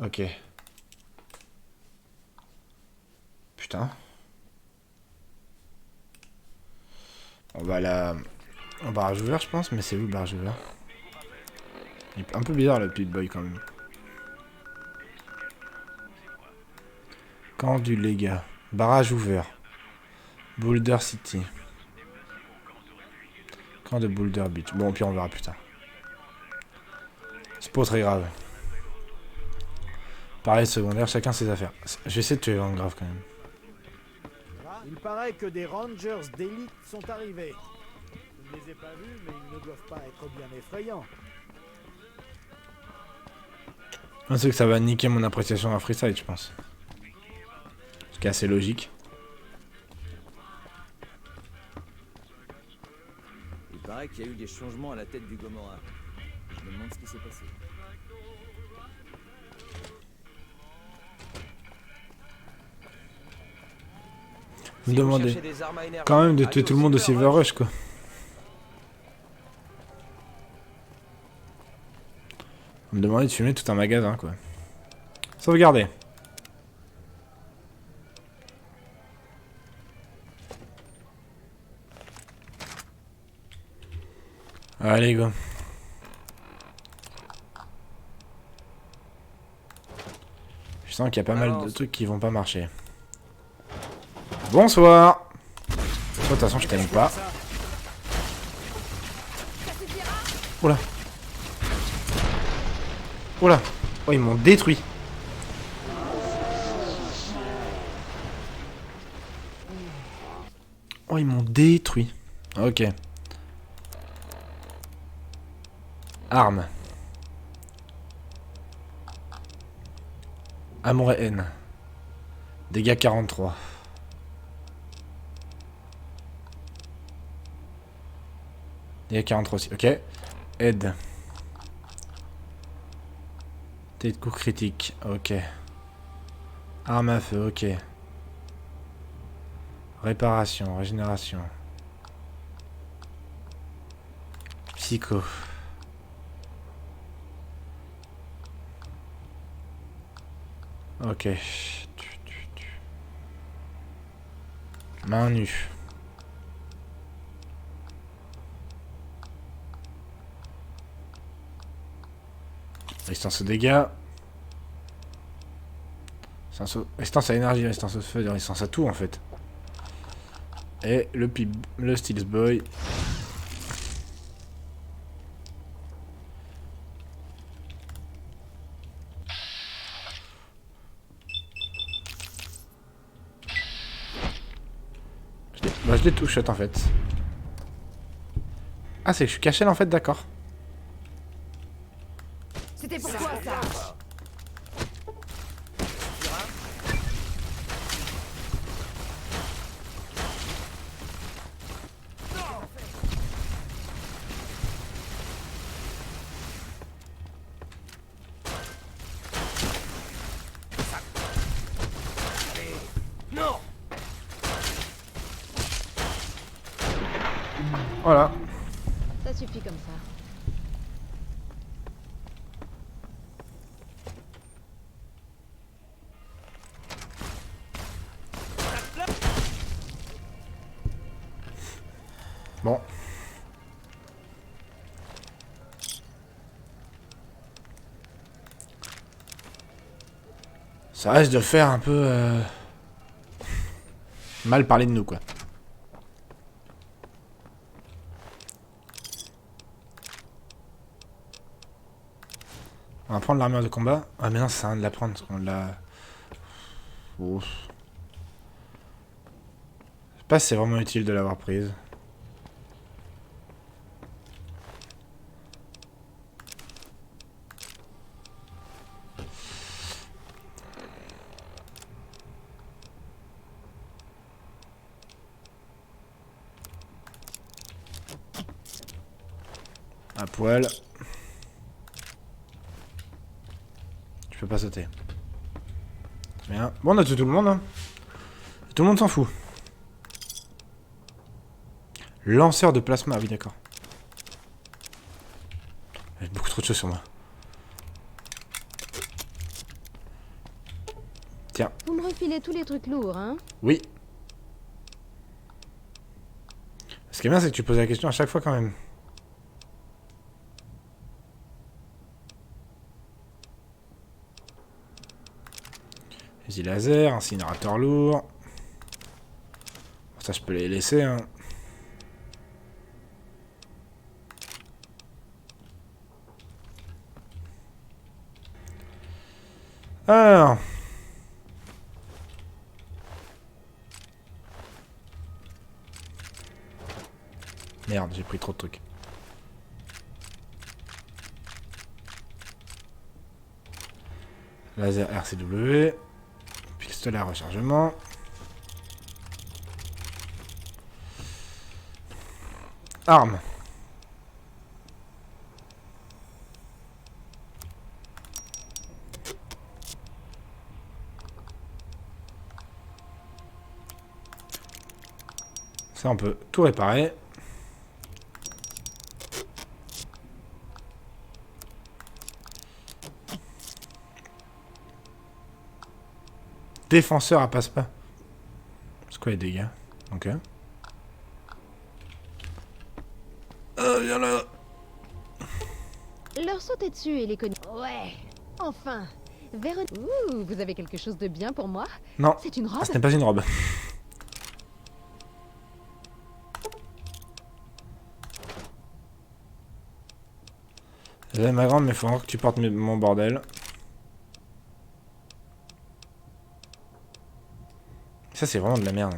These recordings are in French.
Ok. Putain. On va à la... au barrage ouvert, je pense, mais c'est où le barrage ouvert? Il est un peu bizarre le Pip Boy quand même. Camp du Légat. Barrage ouvert. Boulder City. Camp de Boulder Beach. Bon, au pire, on verra plus tard. C'est pas très grave. Pareil, secondaire, chacun ses affaires. Je vais essayer de tuer Van Grave quand même. Il paraît que des Rangers d'élite sont arrivés. Je ne les ai pas vus, mais ils ne doivent pas être bien effrayants. Je sais que ça va niquer mon appréciation à Freeside, je pense. Ce qui est assez logique. Il paraît qu'il y a eu des changements à la tête du Gomorrah. Je me demande ce qui s'est passé. Vous me demandez quand même de tuer tout le monde au Silver Rush, quoi. Vous me demandez de fumer tout un magasin, quoi. Sauvegarder. Allez, go. Je sens qu'il y a pas mal de trucs qui vont pas marcher. Bonsoir. De toute façon, je t'aime pas. Oula. Oula. Oh, ils m'ont détruit. Oh, ils m'ont détruit. Ok. Armes. Amour et haine. Dégâts 43. Dégâts 43 aussi. Ok. Aide. Tête de coup critique. Ok. Arme à feu. Ok. Réparation. Régénération. Psycho. Ok. Main nue. Résistance aux dégâts. Résistance à énergie, résistance au feu, résistance à tout en fait. Et le Steels Boy. Je les touche en fait. Ah, c'est que je suis caché là en fait, d'accord. C'était pour toi ça. Non. Voilà. Ça suffit comme ça. Bon. Ça reste de faire un peu... mal parler de nous, quoi. On va prendre l'armure de combat. Ah mais non, ça sert à rien de la prendre, parce qu'on l'a... Ouf. Je sais pas si c'est vraiment utile de l'avoir prise. À poil. Tu peux pas sauter. Très bien. Bon, on a tué tout le monde, hein. Tout le monde s'en fout. Lanceur de plasma, ah oui d'accord. Il y a beaucoup trop de choses sur moi. filé tous les trucs lourds, hein? Oui. Ce qui est bien, c'est que tu poses la question à chaque fois quand même. Fusil laser, incinérateur lourd. Ça, je peux les laisser, hein. Alors. Merde, j'ai pris trop de trucs. Laser RCW. Pistolet à rechargement. Arme. Ça, on peut tout réparer. Défenseur à passe-pas. C'est quoi les dégâts? Ok. Viens là. Leur sauter dessus et les cogner. Ouais, enfin. Ouh, vous avez quelque chose de bien pour moi? Non. C'est une robe? Ah, ce n'est pas une robe. J'aime ma grande, mais il faut encore que tu portes mon bordel. Ça, c'est vraiment de la merde.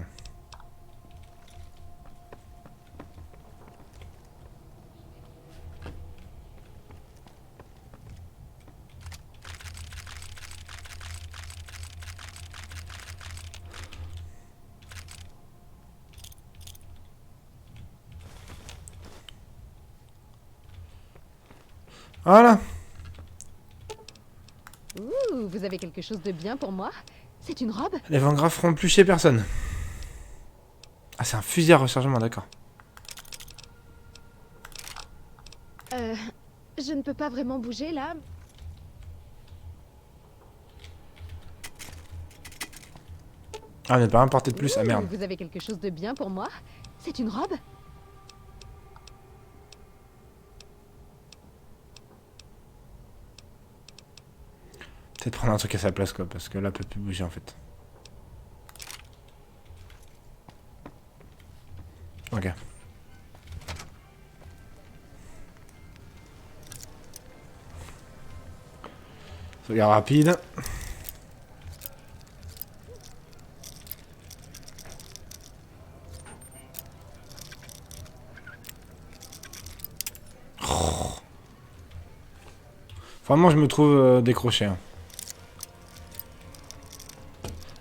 Voilà. Ouh, vous avez quelque chose de bien pour moi? C'est une robe? Les Van Graff feront plus chez personne. Ah, c'est un fusil à rechargement, d'accord. Je ne peux pas vraiment bouger là. Ah, mais pas un portée de plus, ah merde. Vous avez quelque chose de bien pour moi? C'est une robe? Peut-être prendre un truc à sa place, quoi, parce que là, elle peut plus bouger, en fait. Ok. Sauvegarde rapide. Oh. Vraiment, je me trouve décroché. Hein.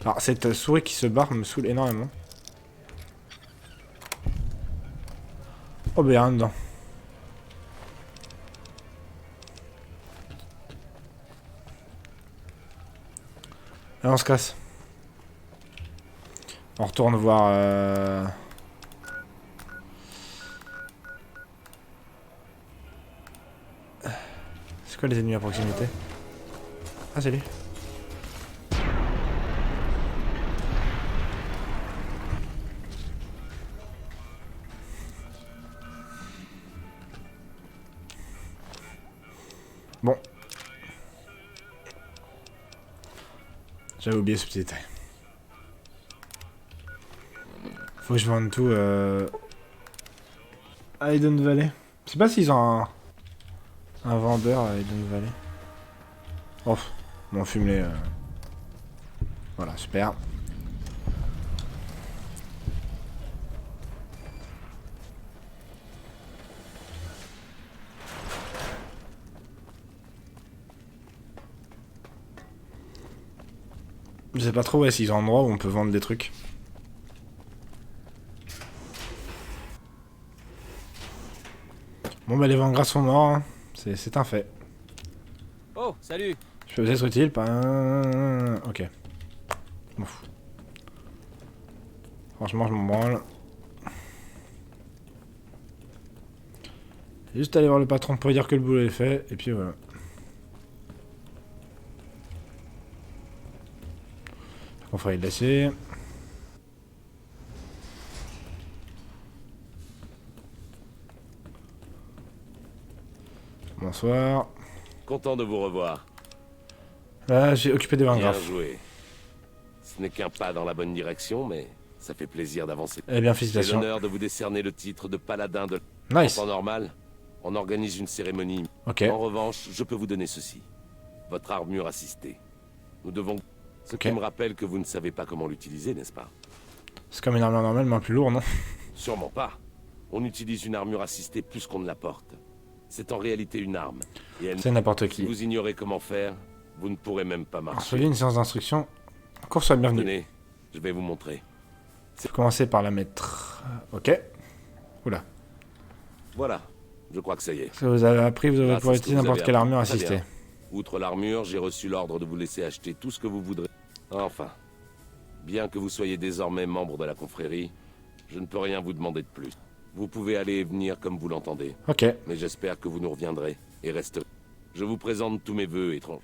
Alors, cette souris qui se barre me saoule énormément. Oh, bah, y'a rien dedans. Allez, on se casse. On retourne voir... C'est quoi les ennemis à proximité? Ah, c'est lui. Bon. J'avais oublié ce petit détail. Faut que je vende tout à Hidden Valley. Je sais pas s'ils ont un vendeur à Hidden Valley. Oh, bon, fume-les. Voilà, super. Je sais pas trop ouais, s'ils ont un endroit où on peut vendre des trucs. Bon bah les Vangras sont morts, hein. C'est un fait. Oh, salut. Je peux être utile, pas un... Ok. Je m'en fous. Franchement je m'en branle. Juste aller voir le patron pour lui dire que le boulot est fait, et puis voilà. Confrérie de l'acier. Bonsoir. Content de vous revoir. Là, j'ai occupé des Bien graphes. joué. Ce n'est qu'un pas dans la bonne direction, mais ça fait plaisir d'avancer. Eh bien, J'ai félicitations. l'honneur de vous décerner le titre de paladin de... Nice. En temps normal, on organise une cérémonie. Ok. En revanche, je peux vous donner ceci. Votre armure assistée. Nous devons... Ce Ok. qui me rappelle que vous ne savez pas comment l'utiliser, n'est-ce pas? C'est comme une armure normale, mais un plus lourd, non? Sûrement pas. On utilise une armure assistée plus qu'on ne la porte. C'est en réalité une arme. Et elle... C'est n'importe Si qui. vous ignorez comment faire, vous ne pourrez même pas marcher. Soyez une séance d'instruction. Cours soit bienvenue. Tenez, je vais vous montrer. Je vais commencer par la mettre. Ok. Oula. Voilà, je crois que ça y est. Si vous avez appris, vous allez Ah, pouvoir c'est ce que utiliser vous n'importe avez quelle appris. armure Très assistée. bien. Outre l'armure, j'ai reçu l'ordre de vous laisser acheter tout ce que vous voudrez. Enfin, bien que vous soyez désormais membre de la confrérie, je ne peux rien vous demander de plus. Vous pouvez aller et venir comme vous l'entendez, Ok. mais j'espère que vous nous reviendrez et resterez. Je vous présente tous mes vœux étranges.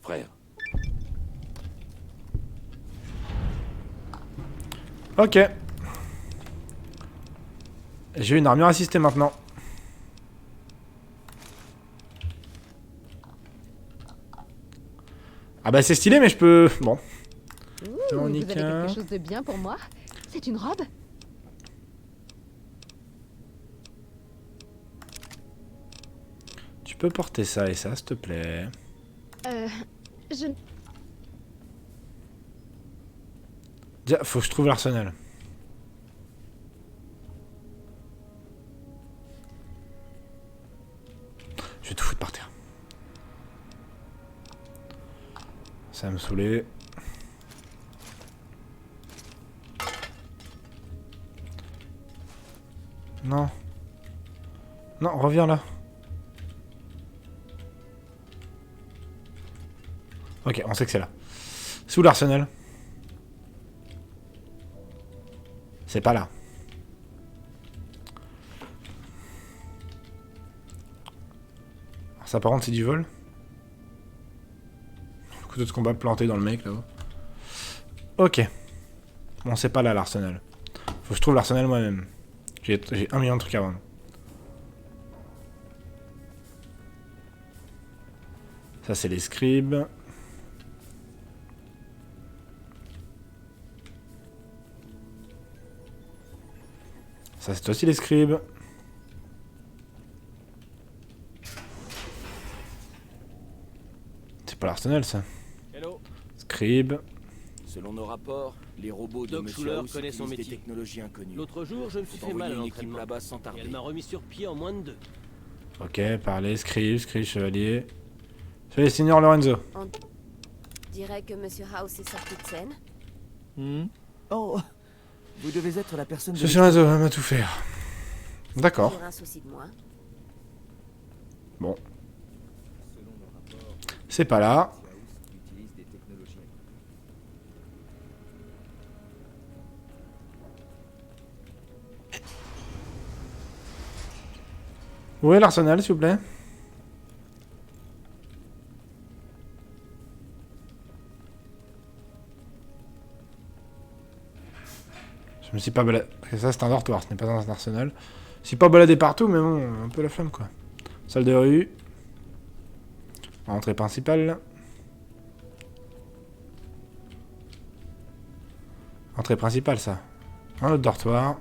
Frère. Ok. J'ai une armure assistée maintenant. Ah bah c'est stylé, mais je peux... Bon. Ouh, vous avez Monica. quelque chose de bien pour moi? C'est une robe? Tu peux porter ça et ça, s'il te plaît. Je... Déjà, faut que je trouve l'arsenal. Je vais tout foutre par terre. Ça va me saouler. Non. Non, reviens là. Ok, on sait que c'est là. C'est où l'arsenal? C'est pas là. Alors ça par contre c'est du vol. Couteau de combat planté dans le mec là-haut. Ok. Bon c'est pas là l'arsenal. Faut que je trouve l'arsenal moi-même. J'ai 1 million de trucs à vendre. Ça c'est les scribes. Ça c'est aussi les scribes. C'est pas l'arsenal ça. Hello. Scribe. Selon nos rapports, les robots de Doc Monsieur Schuller House connaît son utilisent métier. des technologies inconnues. L'autre jour, je me suis Faut fait mal à envoyer une équipe l'entraînement. là-bas sans Et tarder. elle m'a remis sur pied en moins de 2. Ok, parler, scribe, chevalier. Chevalier Seigneur Lorenzo. On dirait que Monsieur House est sorti de scène. Oh, vous devez être la personne de... Monsieur Lorenzo va tout faire. D'accord. J'ai un souci de moi. Bon. C'est pas là. utilise des technologies. Où est l'arsenal, s'il vous plaît? Je me suis pas baladé. Parce que ça, c'est un dortoir, ce n'est pas un arsenal. Je suis pas baladé partout, mais bon, un peu la flamme, quoi. Salle de rue. Entrée principale. Entrée principale, ça. Un autre dortoir.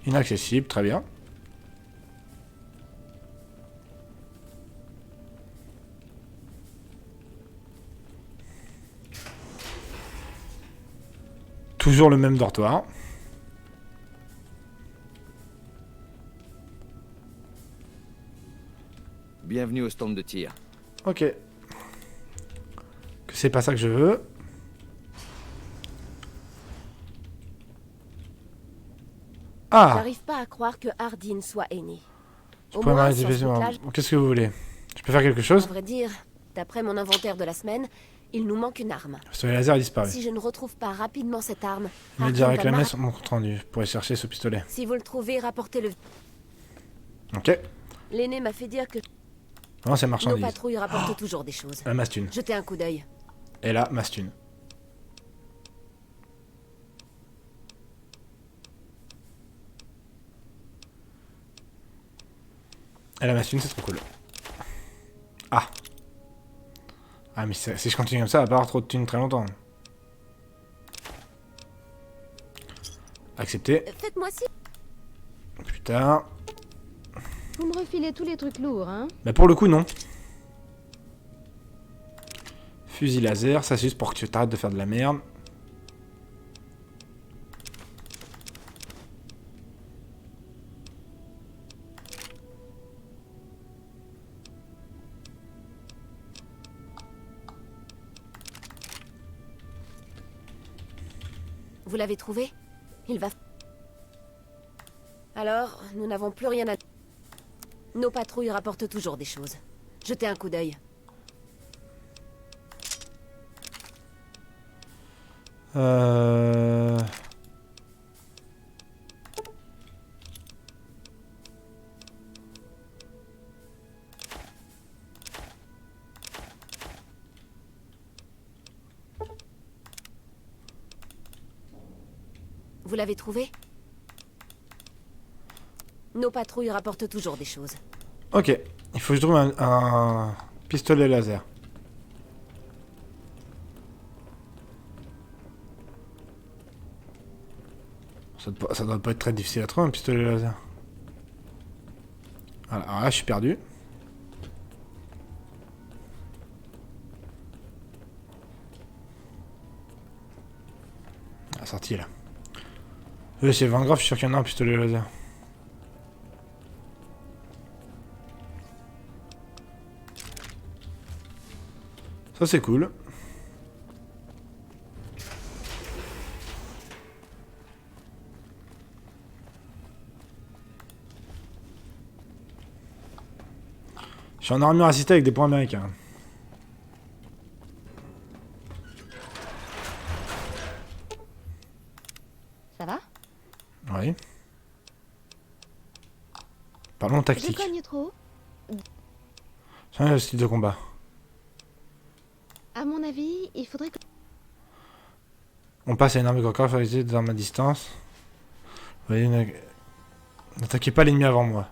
Inaccessible, très bien. Toujours le même dortoir. Bienvenue au stand de tir. Ok. Que c'est pas ça que je veux. Ah! J'arrive pas à croire que Hardin soit aîné. Je Au pourrais moins, m'arrêter sur ce baiser, truc-là, moi. Qu'est-ce que vous voulez? Je peux faire quelque à chose? vrai dire, d'après mon inventaire de la semaine, il nous manque une arme. Le pistolet laser a disparu. Si je ne retrouve pas rapidement cette arme, Il m'a Hardin déjà va réclamé m'arrêter. sur mon compte rendu. Je pourrais chercher ce pistolet. Si vous le trouvez, rapportez-le. Ok. L'aîné m'a fait dire que Non, c'est nos marchandise. patrouilles rapportent toujours des choses. La mastune. Jetez un coup d'œil. Et là, Mastune. Et la Mastune, c'est trop cool. Ah. Ah, mais si je continue comme ça, elle va pas avoir trop de thunes très longtemps. Accepter. Faites-moi si. Plus tard. Vous me refilez tous les trucs lourds, hein? Bah pour le coup, non. Fusil laser, ça c'est juste pour que tu t'arrêtes de faire de la merde. Vous l'avez trouvé? Il va... Alors, nous n'avons plus rien à... Nos patrouilles rapportent toujours des choses. Jetez un coup d'œil. Vous l'avez trouvé? Nos patrouilles rapportent toujours des choses. Ok, il faut que je trouve un pistolet laser. Ça doit pas être très difficile à trouver un pistolet laser. Voilà, alors là je suis perdu. La sortie là. C'est 20 grammes, je suis sûr qu'il y en a un pistolet laser. Ça c'est cool. Je suis en armure assistée avec des points américains. Ça va? Oui. Parlons Je tactique. cogne trop? Change le style de combat. À mon avis, il faudrait que... On passe à une arme de corps favorisée des armes à distance. Vous voyez, n'attaquez pas l'ennemi avant moi.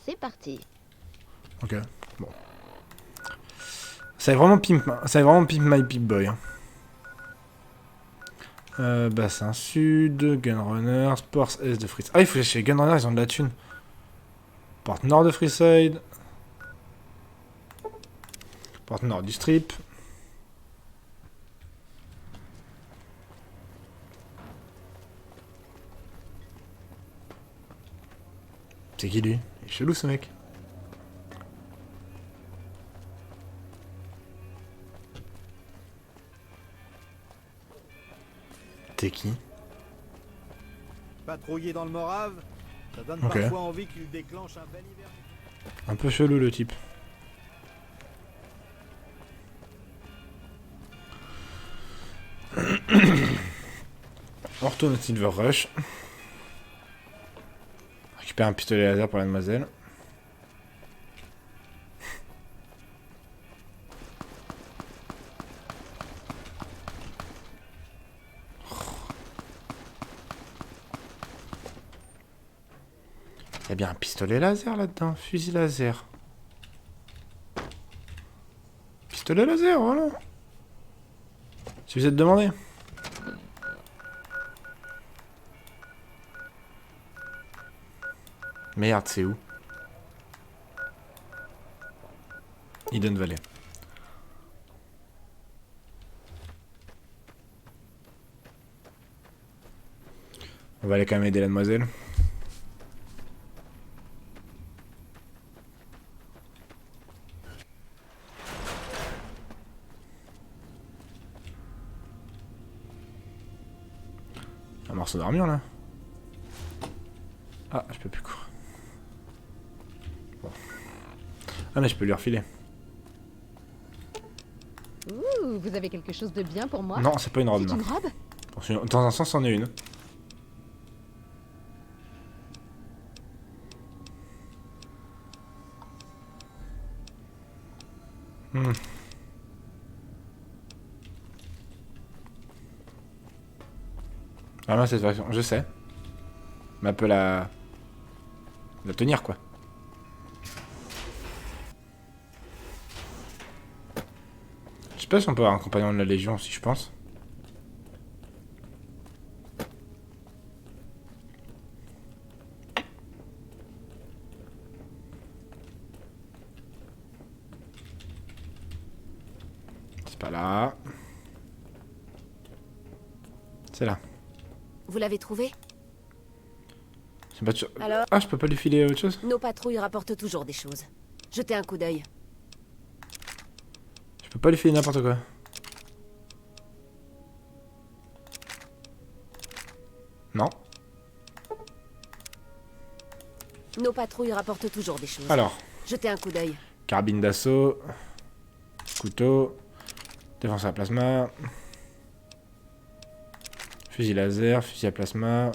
C'est parti. Ok, bon. Ça est vraiment Pimp My Pip Boy. Hein. Bassin Sud, Gunrunner, Sports S de Freeside. Ah, il faut chercher les Gunrunner, ils ont de la thune. Porte Nord de Freeside. Porte Nord du Strip. C'est qui lui? Il est chelou ce mec. T'es qui? Patrouiller dans le Morave, ça donne Ok. parfois envie qu'il déclenche un bel hiver. Un peu chelou le type. On retourne au Silver Rush. Récupère un pistolet laser pour la demoiselle. Il y a bien un pistolet laser là-dedans, fusil laser. Pistolet laser, voilà. Si vous êtes demandé. Merde, c'est où? Hidden Valley. On va aller quand même aider la demoiselle. Un morceau d'armure là. Ah, je peux plus courir. Bon. Ah mais je peux lui refiler. Ouh, vous avez quelque chose de bien pour moi? Non, c'est pas une robe. C'est Non. une robe? Dans un sens, c'en est une. Vraiment cette faction, je sais. Mais un peu la tenir quoi. Je sais pas si on peut avoir un compagnon de la Légion si je pense. C'est pas là. C'est là. Vous l'avez trouvé? C'est pas sûr. Alors? Ah, je peux pas lui filer autre chose? Nos patrouilles rapportent toujours des choses. Jetez un coup d'œil. Je peux pas lui filer n'importe quoi. Non. Nos patrouilles rapportent toujours des choses. Alors, Jetez un coup d'œil. carabine d'assaut, couteau, défense à plasma, fusil laser, fusil à plasma.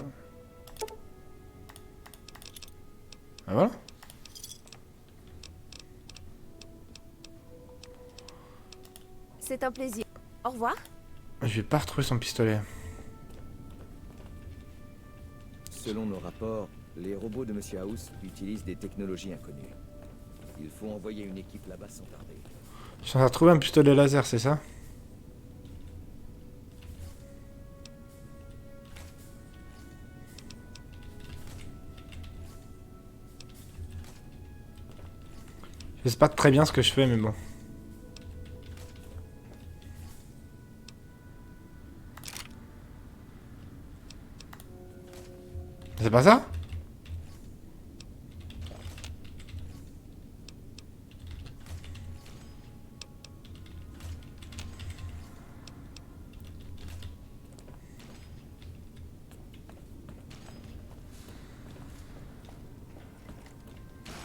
Ah voilà. C'est un plaisir. Au revoir. Je vais pas retrouver son pistolet. Selon nos rapports, les robots de Monsieur House utilisent des technologies inconnues. Il faut envoyer une équipe là-bas sans tarder. Je suis en train de retrouver un pistolet laser, c'est ça? Je sais pas très bien ce que je fais, mais bon. C'est pas ça?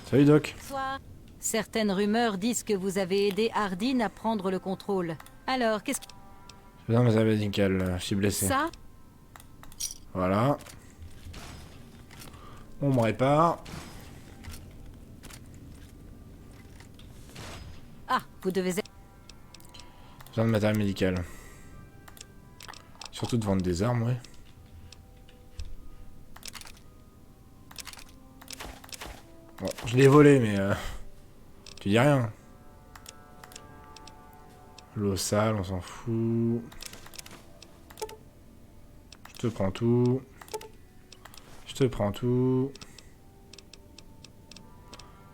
Salut Doc. Bonsoir. Certaines rumeurs disent que vous avez aidé Hardin à prendre le contrôle. Alors, qu'est-ce que... Non mais ça va nickel, je suis blessé. Ça? Voilà. On me répare. Ah, vous devez... Besoin de matériel médical. Surtout de vendre des armes, ouais. Bon, je l'ai volé, mais tu dis rien. L'eau sale, on s'en fout. Je te prends tout. Je te prends tout.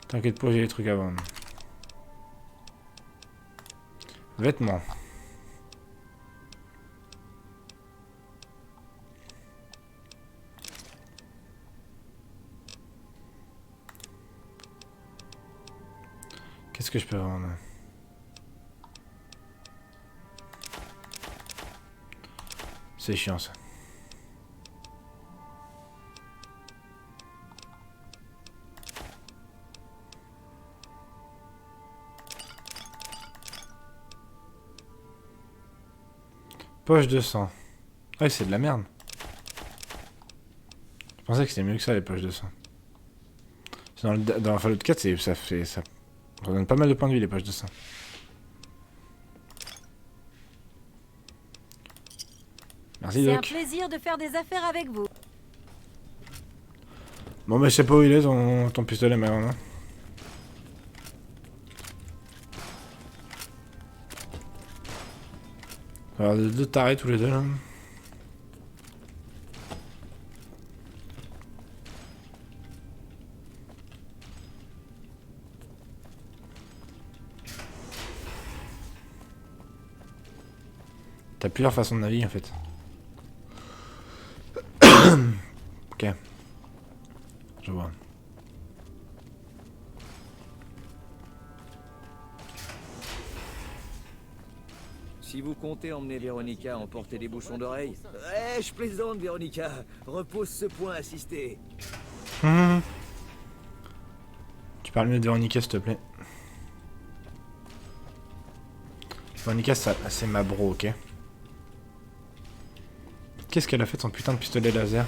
T'inquiète pas, j'ai des trucs à vendre. Vêtements. Qu'est-ce que je peux vendre? C'est chiant ça. Poche de sang. Ouais, c'est de la merde. Je pensais que c'était mieux que ça, les poches de sang. Dans Fallout 4, ça donne pas mal de points de vie, les poches de sang. Merci, C'est un Doc. plaisir de faire des affaires avec vous. Bon, bah, je sais pas où il est, ton pistolet, mais vraiment. Alors, deux tarés tous les deux, là. T'as plusieurs façons de naviguer en fait. Ok. Je vois. Si vous comptez emmener Véronica emporter des bouchons d'oreilles... Ouais, je plaisante, Véronica. Repose ce point assisté. Tu parles mieux de Véronica, s'il te plaît. Véronica, c'est ma bro, ok. Qu'est-ce qu'elle a fait de son putain de pistolet laser?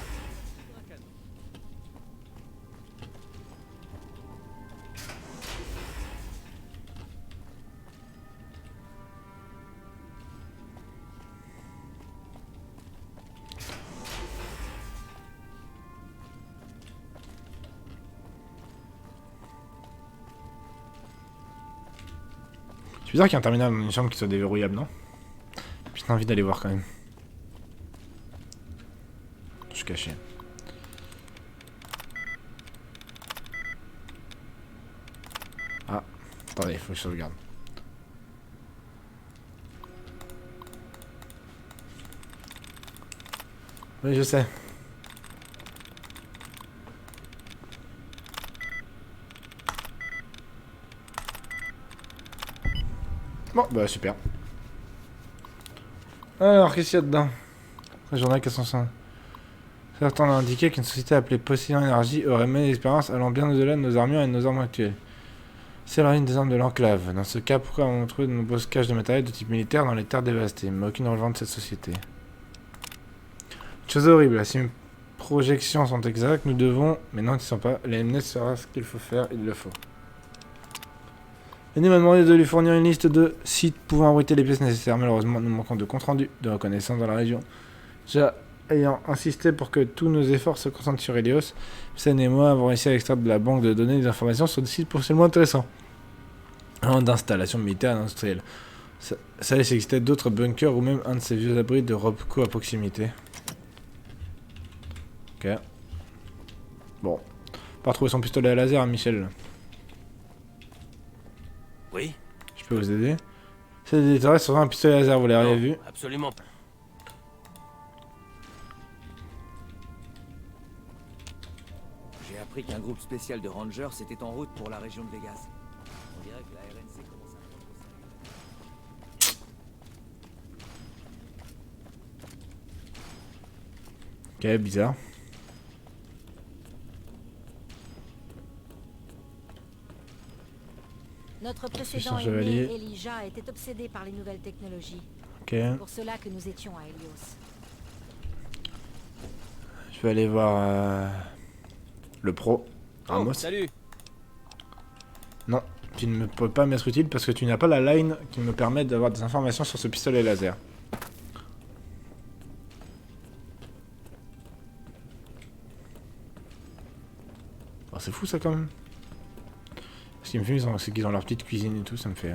bizarre qu'il y ait un terminal dans une chambre qui soit déverrouillable, non? J'ai envie d'aller voir quand même. Je suis caché. Ah, attendez, faut que je sauvegarde. Oui, je sais. Bon, bah super. Alors, qu'est-ce qu'il y a dedans? La journée 405. Certains ont indiqué qu'une société appelée Poseidon Energy aurait mené l'expérience allant bien au-delà de nos armures et de nos armes actuelles. C'est l'origine des armes de l'enclave. Dans ce cas, pourquoi avons-nous trouvé de nombreuses caches de matériel de type militaire dans les terres dévastées, mais aucune relevant de cette société? Chose horrible, si mes projections sont exactes, nous devons... Mais non, ils ne sont pas. Les MNES saura ce qu'il faut faire, il le faut. Lenny m'a demandé de lui fournir une liste de sites pouvant abriter les pièces nécessaires. Malheureusement, nous manquons de compte rendu de reconnaissance dans la région. Déjà, ayant insisté pour que tous nos efforts se concentrent sur Helios, Sen et moi avons réussi à extraire de la banque de données des informations sur des sites potentiellement intéressants. D'installation militaire et industrielle. Ça laisse exister d'autres bunkers ou même un de ces vieux abris de Robco à proximité. Ok. Bon. Pas retrouver son pistolet à laser, hein, Michel. Oui? Je peux vous aider? C'est des terrestres sur un pistolet laser, vous l'avez vu? Absolument pas. J'ai appris qu'un groupe spécial de rangers était en route pour la région de Vegas. On dirait que la RNC commence à prendre au sérieux. Ok, bizarre. Notre son précédent chevalier. aîné, Elijah, était obsédé par les nouvelles technologies. Ok. C'est pour cela que nous étions à Helios. Je vais aller voir le pro. Ramos. Oh, salut! Non, tu ne peux pas m'être utile parce que tu n'as pas la line qui me permet d'avoir des informations sur ce pistolet laser. Oh, c'est fou ça quand même. Ce qui me fait, c'est qu'ils ont leur petite cuisine et tout, ça me fait...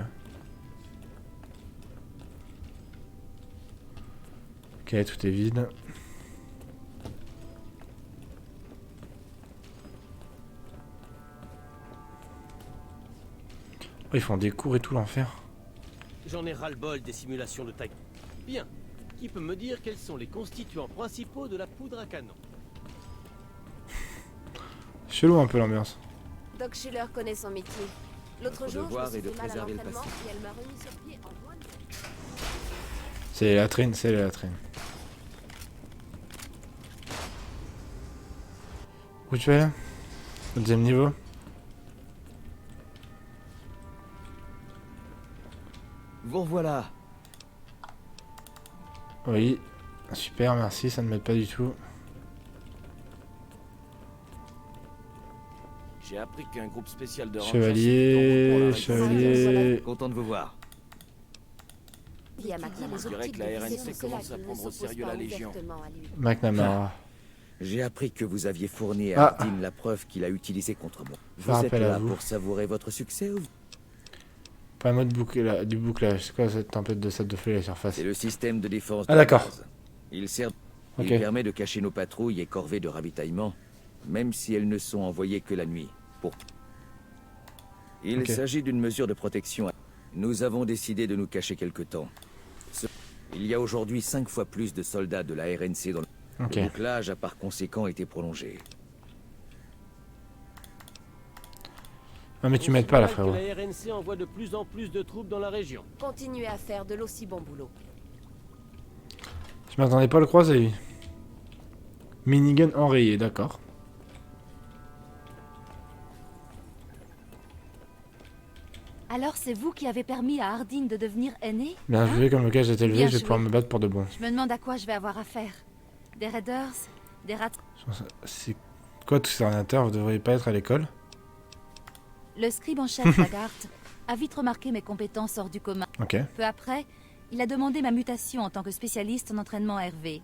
Ok, tout est vide. Oh, ils font des cours et tout, l'enfer. J'en ai ras-le-bol des simulations de taille. Bien. Qui peut me dire quels sont les constituants principaux de la poudre à canon? Chelou un peu l'ambiance. Doc Schiller connaît son métier. L'autre Notre jour, je me devoir suis est de fait mal à préserver le l'entraînement passé. et elle m'a remis sur pied en moins de... C'est les latrines, c'est les latrines. Où tu es? Au deuxième niveau? Vous revoilà. Oui. Super, merci, ça ne m'aide pas du tout. J'ai appris qu'un groupe spécial de Chevalier, chevalier... Content de vous voir. Via McNamara. Je dirais que la RNC commence à prendre au sérieux la Légion. McNamara. J'ai appris que vous aviez fourni Ah. à Hardin la preuve qu'il a utilisée contre moi. Vous êtes rappelle à là vous. pour savourer votre succès ou... Pas un mode du bouclage. C'est quoi cette tempête de sable de feu à la surface? C'est le système de défense Ah, de la d'accord. base. Il sert... Ok. Il permet de cacher nos patrouilles et corvées de ravitaillement, même si elles ne sont envoyées que la nuit. Il Ok. s'agit d'une mesure de protection. Nous avons décidé de nous cacher quelque temps. Il y a aujourd'hui 5 fois plus de soldats de la RNC dans le... Ok. Le bouclage a par conséquent été prolongé. Ah mais tu m'aides pas là, frérot. La RNC envoie de plus en plus de troupes dans la région. Continuez à faire de l'aussi bon boulot. Je m'attendais pas à le croiser lui. Minigun enrayé, d'accord. Alors c'est vous qui avez permis à Hardin de devenir aîné? Bien Hein? vu, comme le gage est élevé, Bien je vais joué. pouvoir me battre pour de bon. Je me demande à quoi je vais avoir affaire. Des raiders? Des rats? C'est quoi tous ces ordinateurs? Vous devriez pas être à l'école? Le scribe en chef, Lagarde, a vite remarqué mes compétences hors du commun. Ok. Peu après, il a demandé ma mutation en tant que spécialiste en entraînement RV.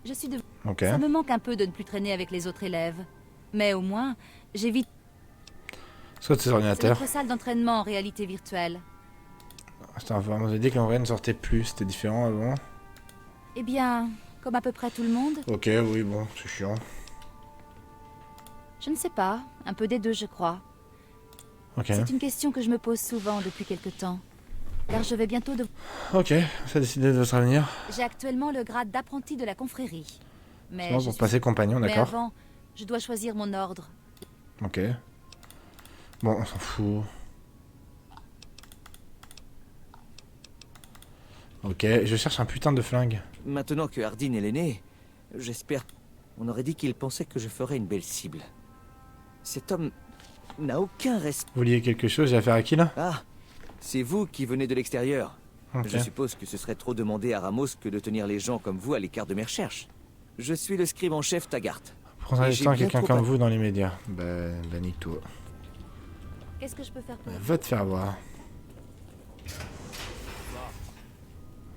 Je suis devenue... Ok. Ça me manque un peu de ne plus traîner avec les autres élèves. Mais au moins, j'évite... Soit de ces C'est ordinateurs. notre salle d'entraînement en réalité virtuelle. Attends, on nous a dit qu'en vrai ne sortait plus, c'était différent avant. Eh bien, comme à peu près tout le monde, Ok, oui, bon, c'est chiant. je ne sais pas. Un peu des deux, je crois. Ok. C'est une question que je me pose souvent depuis quelque temps. Car je vais bientôt de... Ok, ça a décidé de votre avenir. J'ai actuellement le grade d'apprenti de la confrérie. Mais Sinon, je pour suis- passer compagnon, Mais d'accord. avant, je dois choisir mon ordre. Ok. Bon, on s'en fout. Ok, je cherche un putain de flingue. Maintenant que Hardin est l'aîné, j'espère... On aurait dit qu'il pensait que je ferais une belle cible. Cet homme n'a aucun respect. Vous vouliez quelque chose, j'ai affaire à qui là? Ah, c'est vous qui venez de l'extérieur. Ok. Je suppose que ce serait trop demander à Ramos que de tenir les gens comme vous à l'écart de mes recherches. Je suis le scribe en chef Taggart. Prendra Et du j'ai temps à bien quelqu'un trop comme hâte. vous dans les médias. Bah nique-toi. Qu'est-ce que je peux faire pour... Va te faire voir.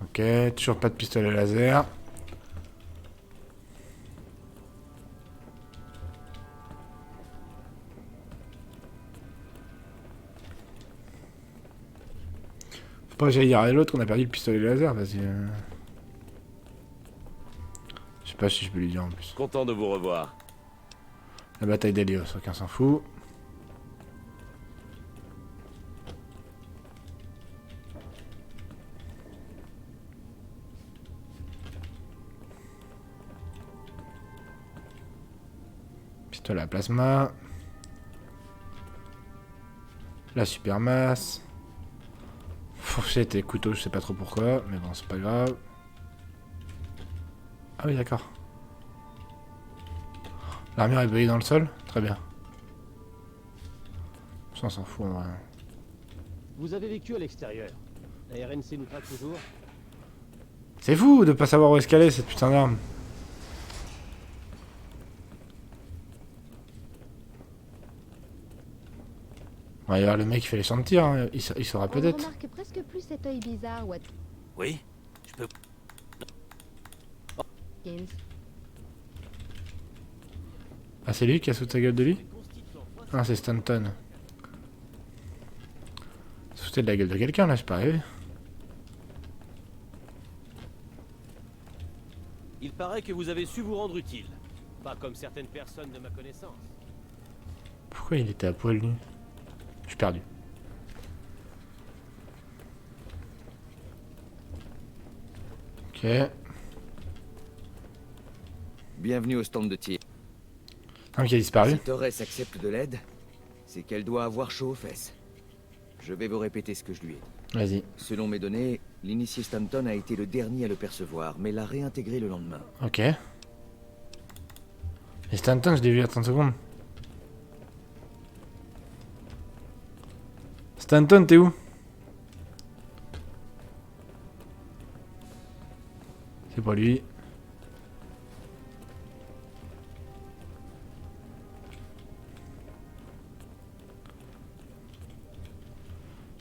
Ok, toujours pas de pistolet laser. Faut pas que j'aille dire à l'autre qu'on a perdu le pistolet laser, vas-y. Je sais pas si je peux lui dire en plus. Content de vous revoir. La bataille d'Helios, aucun s'en fout. Pistolet à plasma. La super masse. Fourchette et couteau, je sais pas trop pourquoi, mais bon, c'est pas grave. Ah oui, d'accord. L'armure est brillée dans le sol? Très bien. Ça, on s'en fout en vrai. Vous avez vécu à l'extérieur. La RNC nous traque toujours. C'est fou de pas savoir où est-ce qu'elle est, cette putain d'arme. On va y avoir le mec qui fait les champs de tir, hein. Il saura On ne peut-être. remarque presque plus cet œil bizarre, Watkins. Oui, je peux... Ah, c'est lui qui a sous sa gueule de lui? Ah, c'est Stanton. Sauter de la gueule de quelqu'un là, je suis pas arrivé. Il paraît que vous avez su vous rendre utile. Pas comme certaines personnes de ma connaissance. Pourquoi il était à poil nu? Je suis perdu. Ok. Bienvenue au stand de tir. Un qui a disparu. Si Torres accepte de l'aide, c'est qu'elle doit avoir chaud aux fesses. Je vais vous répéter ce que je lui ai dit. Vas-y. Selon mes données, l'initié Stanton a été le dernier à le percevoir, mais l'a réintégré le lendemain. Ok. Et Stanton, je l'ai vu il y a 30 secondes. Stanton, t'es où? C'est pas lui.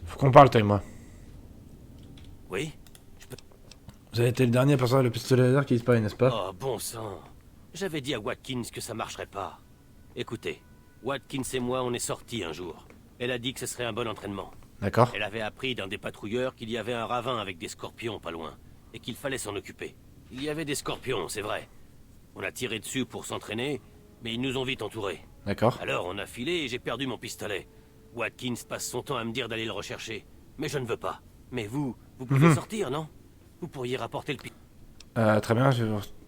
Faut qu'on parle, toi et moi. Oui? Vous avez été le dernier à percevoir le pistolet laser qui disparaît, n'est-ce pas? Oh, bon sang. J'avais dit à Watkins que ça marcherait pas. Écoutez, Watkins et moi, on est sortis un jour. Elle a dit que ce serait un bon entraînement. D'accord. Elle avait appris d'un des patrouilleurs qu'il y avait un ravin avec des scorpions pas loin, et qu'il fallait s'en occuper. Il y avait des scorpions, c'est vrai. On a tiré dessus pour s'entraîner, mais ils nous ont vite entourés. D'accord. Alors on a filé et j'ai perdu mon pistolet. Watkins passe son temps à me dire d'aller le rechercher. Mais je ne veux pas. Mais vous pouvez sortir, non? Vous pourriez rapporter le pistolet. Très bien.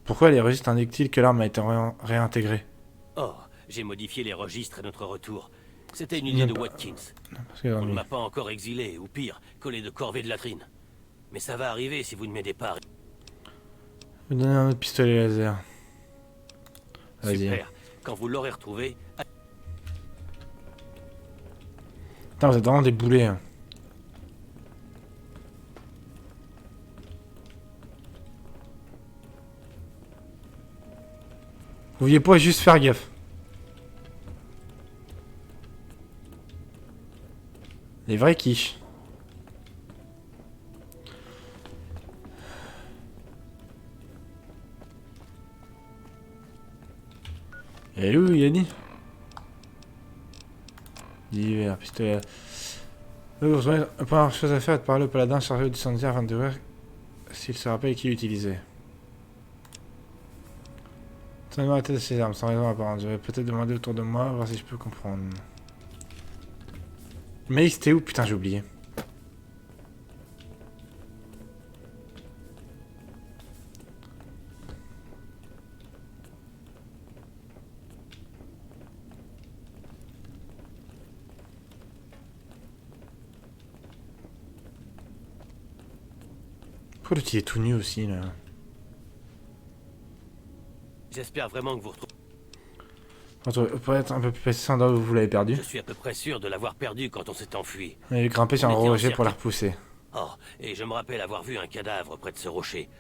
Pourquoi les registres indiquent-ils que l'arme a été réintégrée? Oh, j'ai modifié les registres à notre retour. C'était une idée de Watkins. Parce que On ne m'a pas encore exilé, ou pire, collé de corvée de latrine. Mais ça va arriver si vous ne m'aidez pas. vous donnez un autre pistolet laser. Vas-y. Super. Quand vous l'aurez retrouvé... Putain, vous êtes vraiment des boulets. Hein. Vous pouviez pas juste faire gaffe. Les vrais quiches. Et où Yanni? Divers, pistolet. La première chose à faire est de parler au paladin chargé du sanitaire afin de voir s'il se rappelle qui l'utilisait. Tenez-moi la tête de ces armes, sans raison apparente. Je vais peut-être demander autour de moi, voir si je peux comprendre. Mais c'était où? Putain, j'ai oublié. Pourquoi l'autre il est tout nu aussi là? J'espère vraiment que vous retrouvez... Pour être un peu plus précis, où vous l'avez perdu. Je suis à peu près sûr de l'avoir perdu quand on s'est enfui. On avait grimpé sur un gros rocher pour la repousser. Oh, et je me rappelle avoir vu un cadavre près de ce rocher.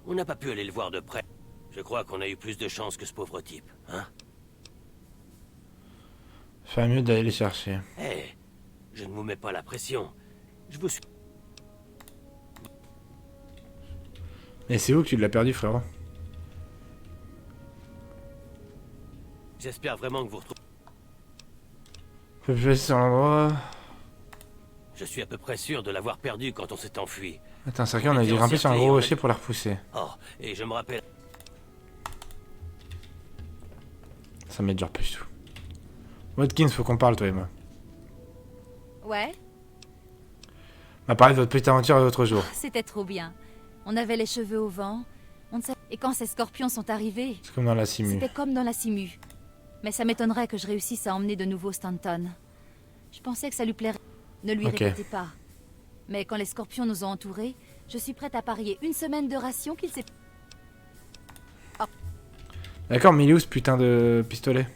On n'a pas pu aller le voir de près. Je crois qu'on a eu plus de chance que ce pauvre type, hein? Faire mieux d'aller les chercher. Eh, je ne vous mets pas la pression. Je vous suis... Mais c'est où que tu l'as perdu, frérot? J'espère vraiment que vous retrouvez... Un peu plus précis sur l'endroit... Je suis à peu près sûr de l'avoir perdu quand on s'est enfui. Attends, c'est vrai qu'on a dû grimper sur un gros rocher pour la repousser. Oh, et je me rappelle... Ça m'aide genre plus du tout. Watkins, faut qu'on parle, toi et moi. Ouais, On m'a parlé de votre petite aventure l'autre jour. c'était trop bien. On avait les cheveux au vent. On ne savait... Et quand ces scorpions sont arrivés, C'est comme dans la simu. c'était comme dans la Simu. Mais ça m'étonnerait que je réussisse à emmener de nouveau Stanton. Je pensais que ça lui plairait. Ne lui Ok. répétez pas. Mais quand les scorpions nous ont entourés, je suis prête à parier une semaine de ration qu'il s'est... D'accord, mais il est où ce putain de pistolet?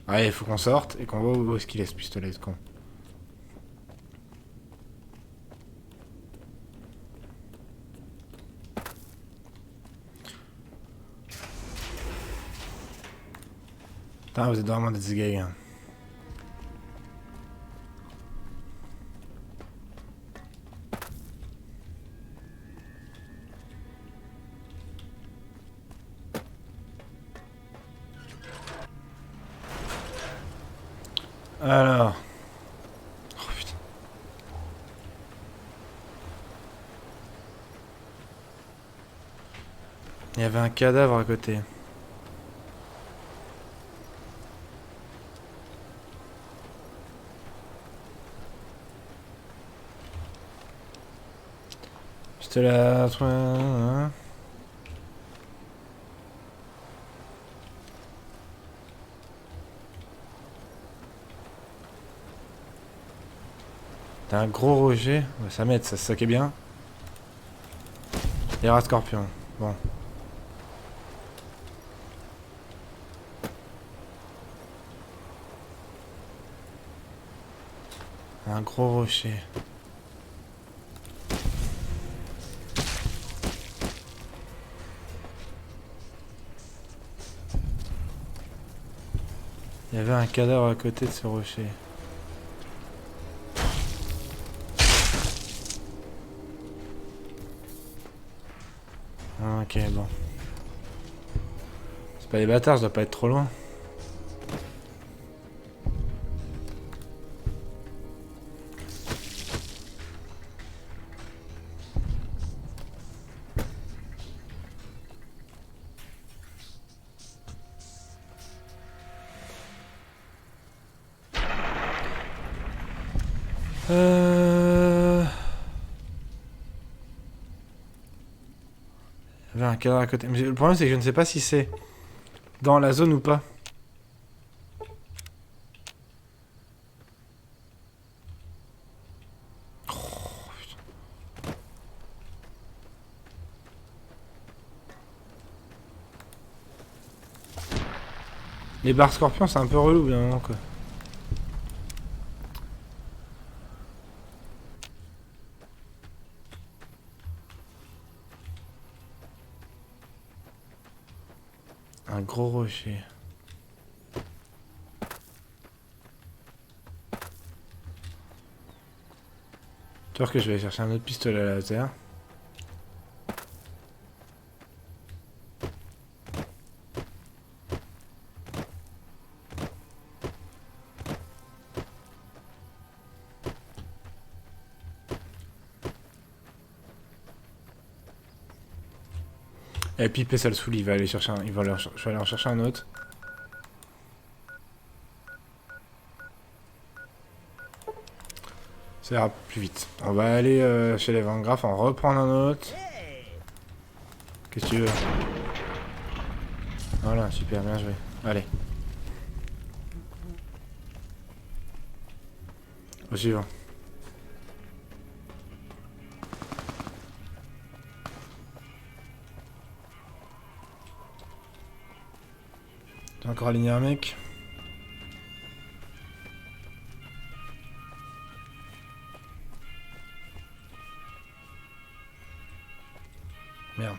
Ouais, il faut qu'on sorte et qu'on voit où est-ce qu'il est ce pistolet, ce con. Putain, vous êtes vraiment des gays, hein. Alors... Oh putain. Il y avait un cadavre à côté. Je te la... Hein. T'as un gros rocher. Ouais, ça m'aide, ça qui est bien. Les rats scorpions. Bon. Un gros rocher. Il y avait un cadavre à côté de ce rocher. Ah, ok, bon. C'est pas les bâtards, je dois pas être trop loin. Il y avait un cadavre à côté. Mais le problème, c'est que je ne sais pas si c'est dans la zone ou pas. Oh, putain. Les barres scorpions, c'est un peu relou, bien moment, quoi. Un gros rocher. Tu vois que je vais chercher un autre pistolet à laser. Et Pipé, ça le saoule, il va aller chercher un... Je vais aller en chercher un autre. Ça ira plus vite. On va aller chez les Van Graff, en reprendre un autre. Qu'est-ce que tu veux? Voilà, super, bien joué. Allez. Au suivant. J'ai encore aligné un mec. Merde.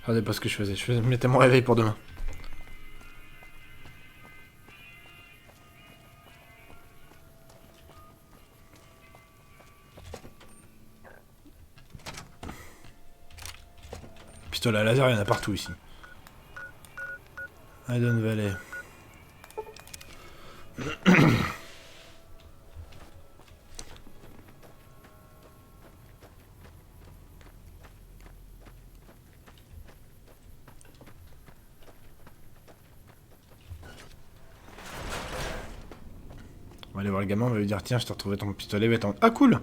Regardez pas ce que je faisais. Je mettais mon réveil pour demain. Pistolet à laser, il y en a partout ici. Hidden Valley. On va aller voir le gamin, on va lui dire tiens, je t'ai retrouvé ton pistolet, va t'en... Ah cool.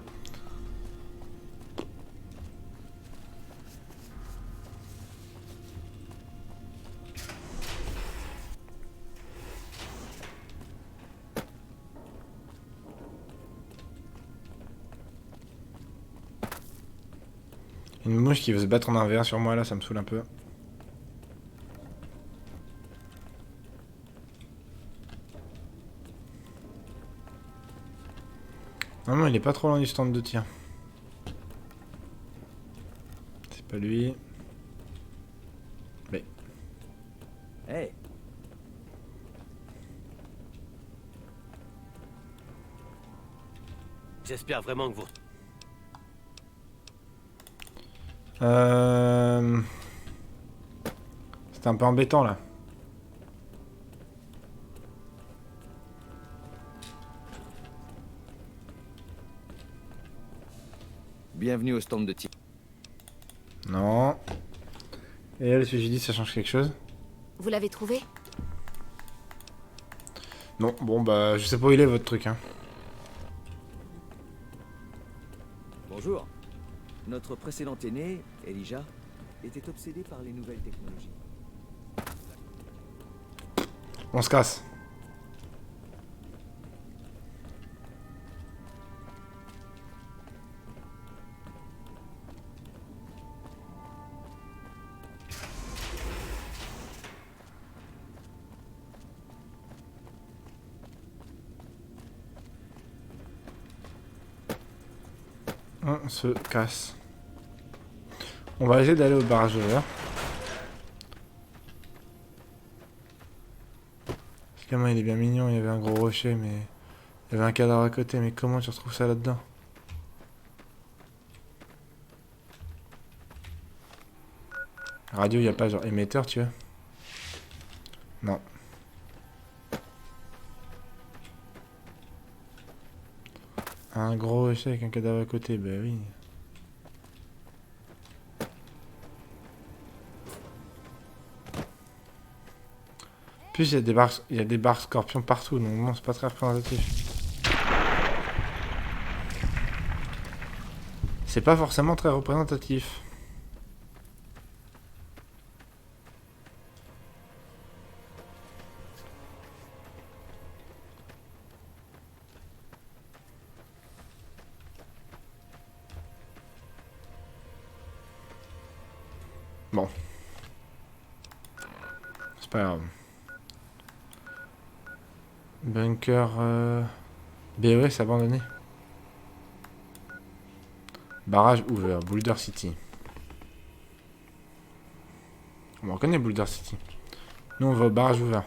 Une mouche qui veut se battre en 1v1 sur moi là, ça me saoule un peu. Non, il est pas trop loin du stand de tir. C'est pas lui. Mais. Hey. J'espère vraiment que vous... C'est un peu embêtant là. Bienvenue au stand de tir. Non. Et elle, ce que j'ai dit, ça change quelque chose? Vous l'avez trouvé? Non, bon bah je sais pas où il est votre truc hein. Bonjour. Notre précédent aîné, Elijah, était obsédé par les nouvelles technologies. On se casse. On se casse. On va essayer d'aller au barrage vert. Ce gamin il est bien mignon, il y avait un gros rocher mais... Il y avait un cadavre à côté, mais comment tu retrouves ça là-dedans? Radio, il n'y a pas genre émetteur, tu vois? Non. Un gros rocher avec un cadavre à côté, bah oui. En plus, il y a des barres scorpions partout, donc bon, c'est pas très représentatif. C'est pas forcément très représentatif. Bon. C'est pas grave. Bunker... BOS abandonné. Barrage ouvert, Boulder City. On reconnaît Boulder City. Nous on va au barrage ouvert.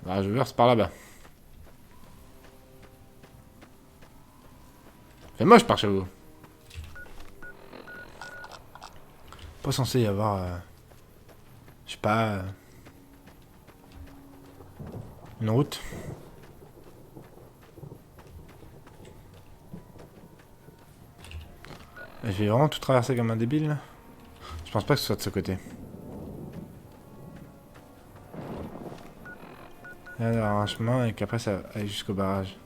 Barrage ouvert, c'est par là-bas. C'est moche par chez vous. Pas censé y avoir... je sais pas... une route. Je vais vraiment tout traverser comme un débile là. Je pense pas que ce soit de ce côté. Il y a un chemin et qu'après ça aille jusqu'au barrage.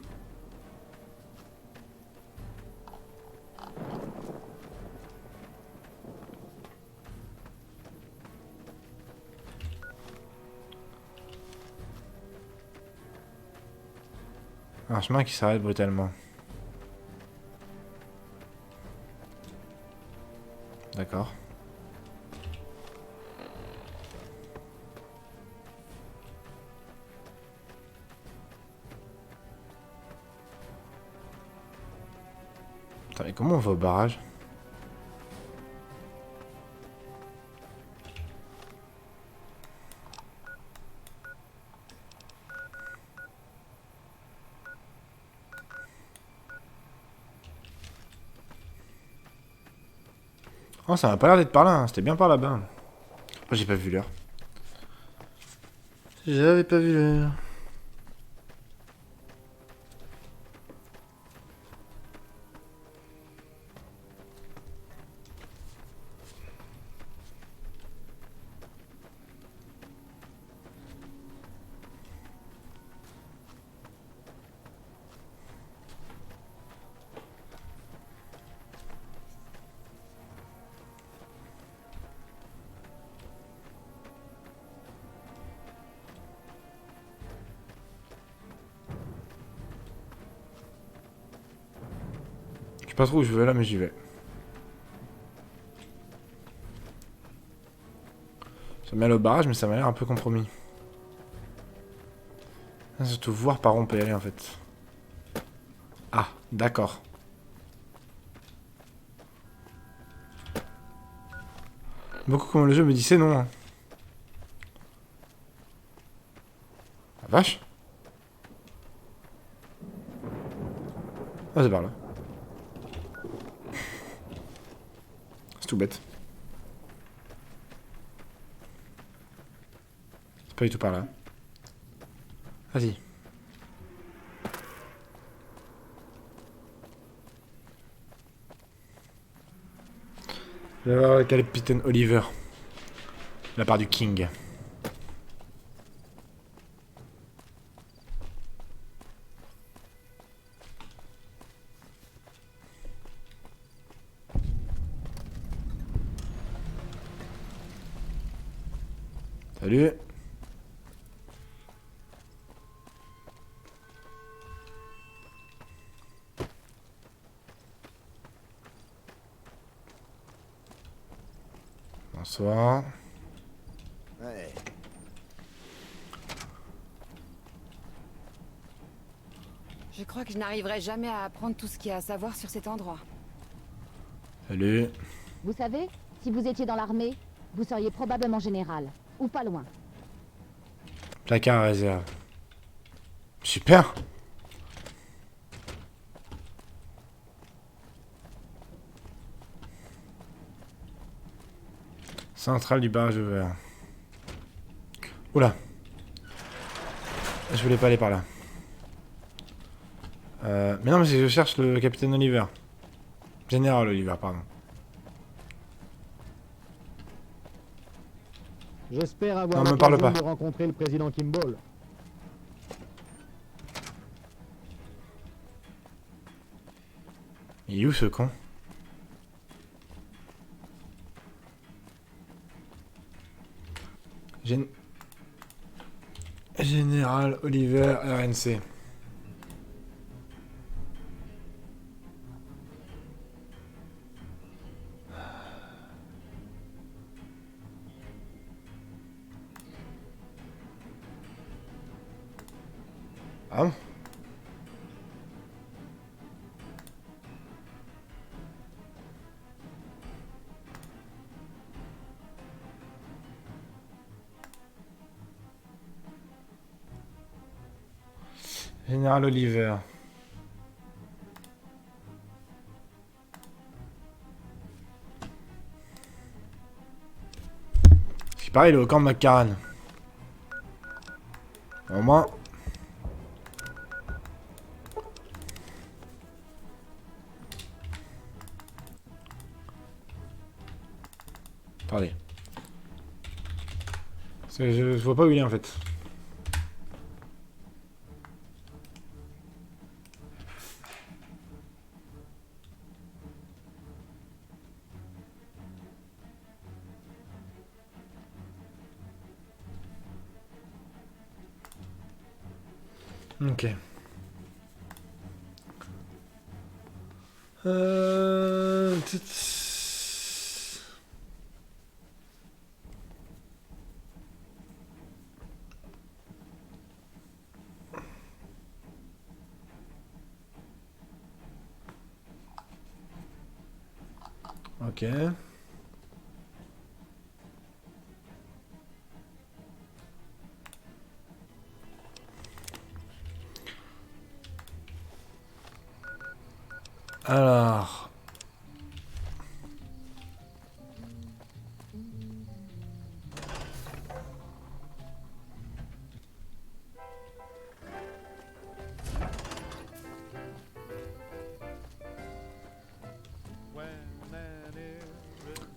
Un chemin qui s'arrête brutalement. D'accord. Attends, mais comment on va au barrage? Oh, ça m'a pas l'air d'être par là, hein. C'était bien par là-bas. Moi, j'ai pas vu l'heure. J'avais pas vu l'heure. Je sais pas trop où je vais là, mais j'y vais. Ça met au barrage, mais ça m'a l'air un peu compromis. Surtout voir par où on peut y aller en fait. Ah, d'accord. Beaucoup comme le jeu me dit c'est non. Hein. La vache. Ah, c'est par là. C'est tout bête. C'est pas du tout par là. Vas-y. Je vais voir le capitaine Oliver. La part du King. Salut. Bonsoir. Ouais. Je crois que je n'arriverai jamais à apprendre tout ce qu'il y a à savoir sur cet endroit. Salut. Vous savez, si vous étiez dans l'armée, vous seriez probablement général. Ou pas loin. Placard à réserve. Super. Centrale du barrage ouvert. Oula. Je voulais pas aller par là. Mais non, mais je cherche le capitaine Oliver. Général Oliver, pardon. J'espère avoir Non, me parle l'occasion pas. de rencontrer le président Kimball. Il est où ce con? Général Oliver RNC. Ah bon? Général Oliver. Ce qui paraît, il est au camp de McCarran. Au moins. parler. Je vois pas où il est en fait. Ok. Ok. Alors.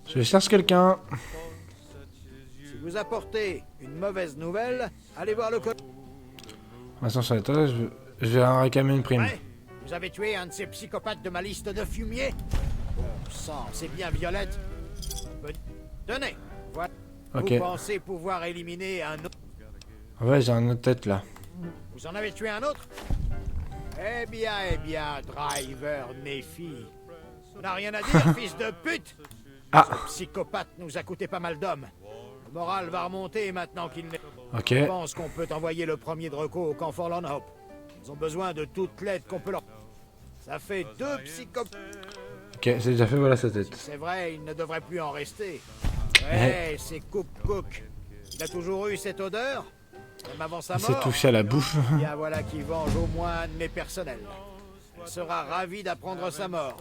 Je cherche quelqu'un. Si vous apportez une mauvaise nouvelle, allez voir le Maintenant sur l'étage, je vais en réclamer une prime. Ouais. Vous avez tué un de ces psychopathes de ma liste de fumier. Bon sang, c'est bien Violette. Tenez, voilà. Ok. Vous pensez pouvoir éliminer un autre? Ouais, j'ai un autre tête là. Vous en avez tué un autre? Eh bien, Driver Nephi. On n'a rien à dire, fils de pute. Ah. Ce psychopathe nous a coûté pas mal d'hommes. Le moral va remonter maintenant qu'il n'est... Ok. Je pense qu'on peut envoyer le premier de recours au camp Forlorn Hope. Ils ont besoin de toute l'aide qu'on peut leur... Ça fait 2 psychopathes. Ok, c'est déjà fait, voilà sa tête. C'est vrai, il ne devrait plus en rester. Ouais, c'est Cook. Il a toujours eu cette odeur. Même avant sa Il s'est mort. touché à la bouffe. Bien voilà qui venge au moins un de mes personnels. Il sera ravi d'apprendre sa mort.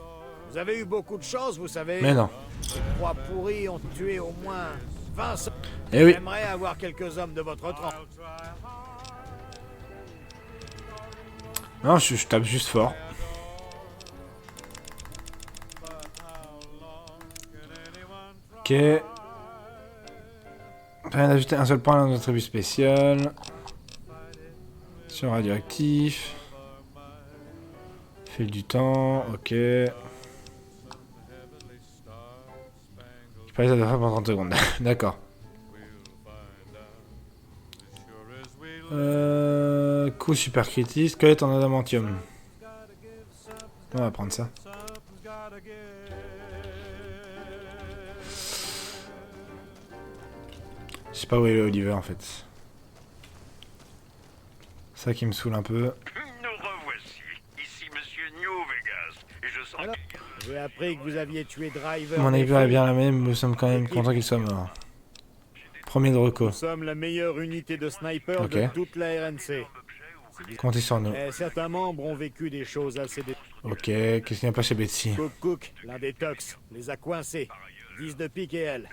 Vous avez eu beaucoup de chance, vous savez. Mais non. Ces 3 pourris ont tué au moins 20... Eh oui. J'aimerais avoir quelques hommes de votre trempe. Non, je tape juste fort. Ok. Rien d'ajouter un seul point dans notre tribu spécial. Sur radioactif. Fil du temps, ok. Je passe à deux fois pendant 30 secondes. D'accord. Coup super critique, squelette en adamantium. On va prendre ça. Je sais pas où est Oliver en fait. Ça qui me saoule un peu. Nous revoici. Ici Monsieur New Vegas. Et je sens Alors, j'ai appris que vous aviez tué Driver. Mon équipe est bien la même, nous sommes quand même contents qu'il soit mort. Premier de reco. Nous sommes la meilleure unité de snipers Ok. de toute la RNC. Comptez sur nous. Et certains membres ont vécu des choses assez... Ok, qu'est-ce qu'il n'y a pas chez Betsy? Cook, l'un des Tox, les a coincés. 10 de pique et elle.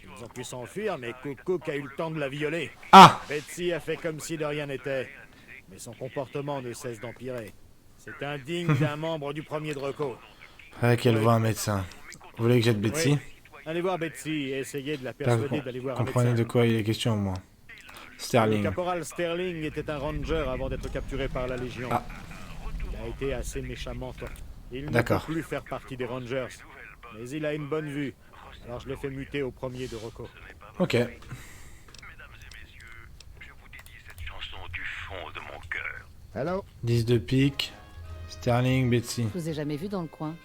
Ils ont pu s'enfuir, mais Cook a eu le temps de la violer. Ah! Betsy a fait comme si de rien n'était. Mais son comportement ne cesse d'empirer. C'est indigne d'un membre du premier de reco. Faudrait qu'elle voit un médecin. Vous voulez que j'aide Betsy? Oui. Allez voir Betsy et essayez de la Là, persuader vous d'aller voir un comprenez médecin. de quoi il est question au moins. Le Sterling. caporal Sterling était un ranger avant d'être capturé par la Légion. Ah. Il a été assez méchamment torturé. Il ne peut D'accord. plus faire partie des Rangers. Mais il a une bonne vue. Alors je l'ai fait muter au premier de reco. Ok. chanson du fond de mon cœur. Hello. 10 de pique. Sterling, Betsy. Je vous ai jamais vu dans le coin.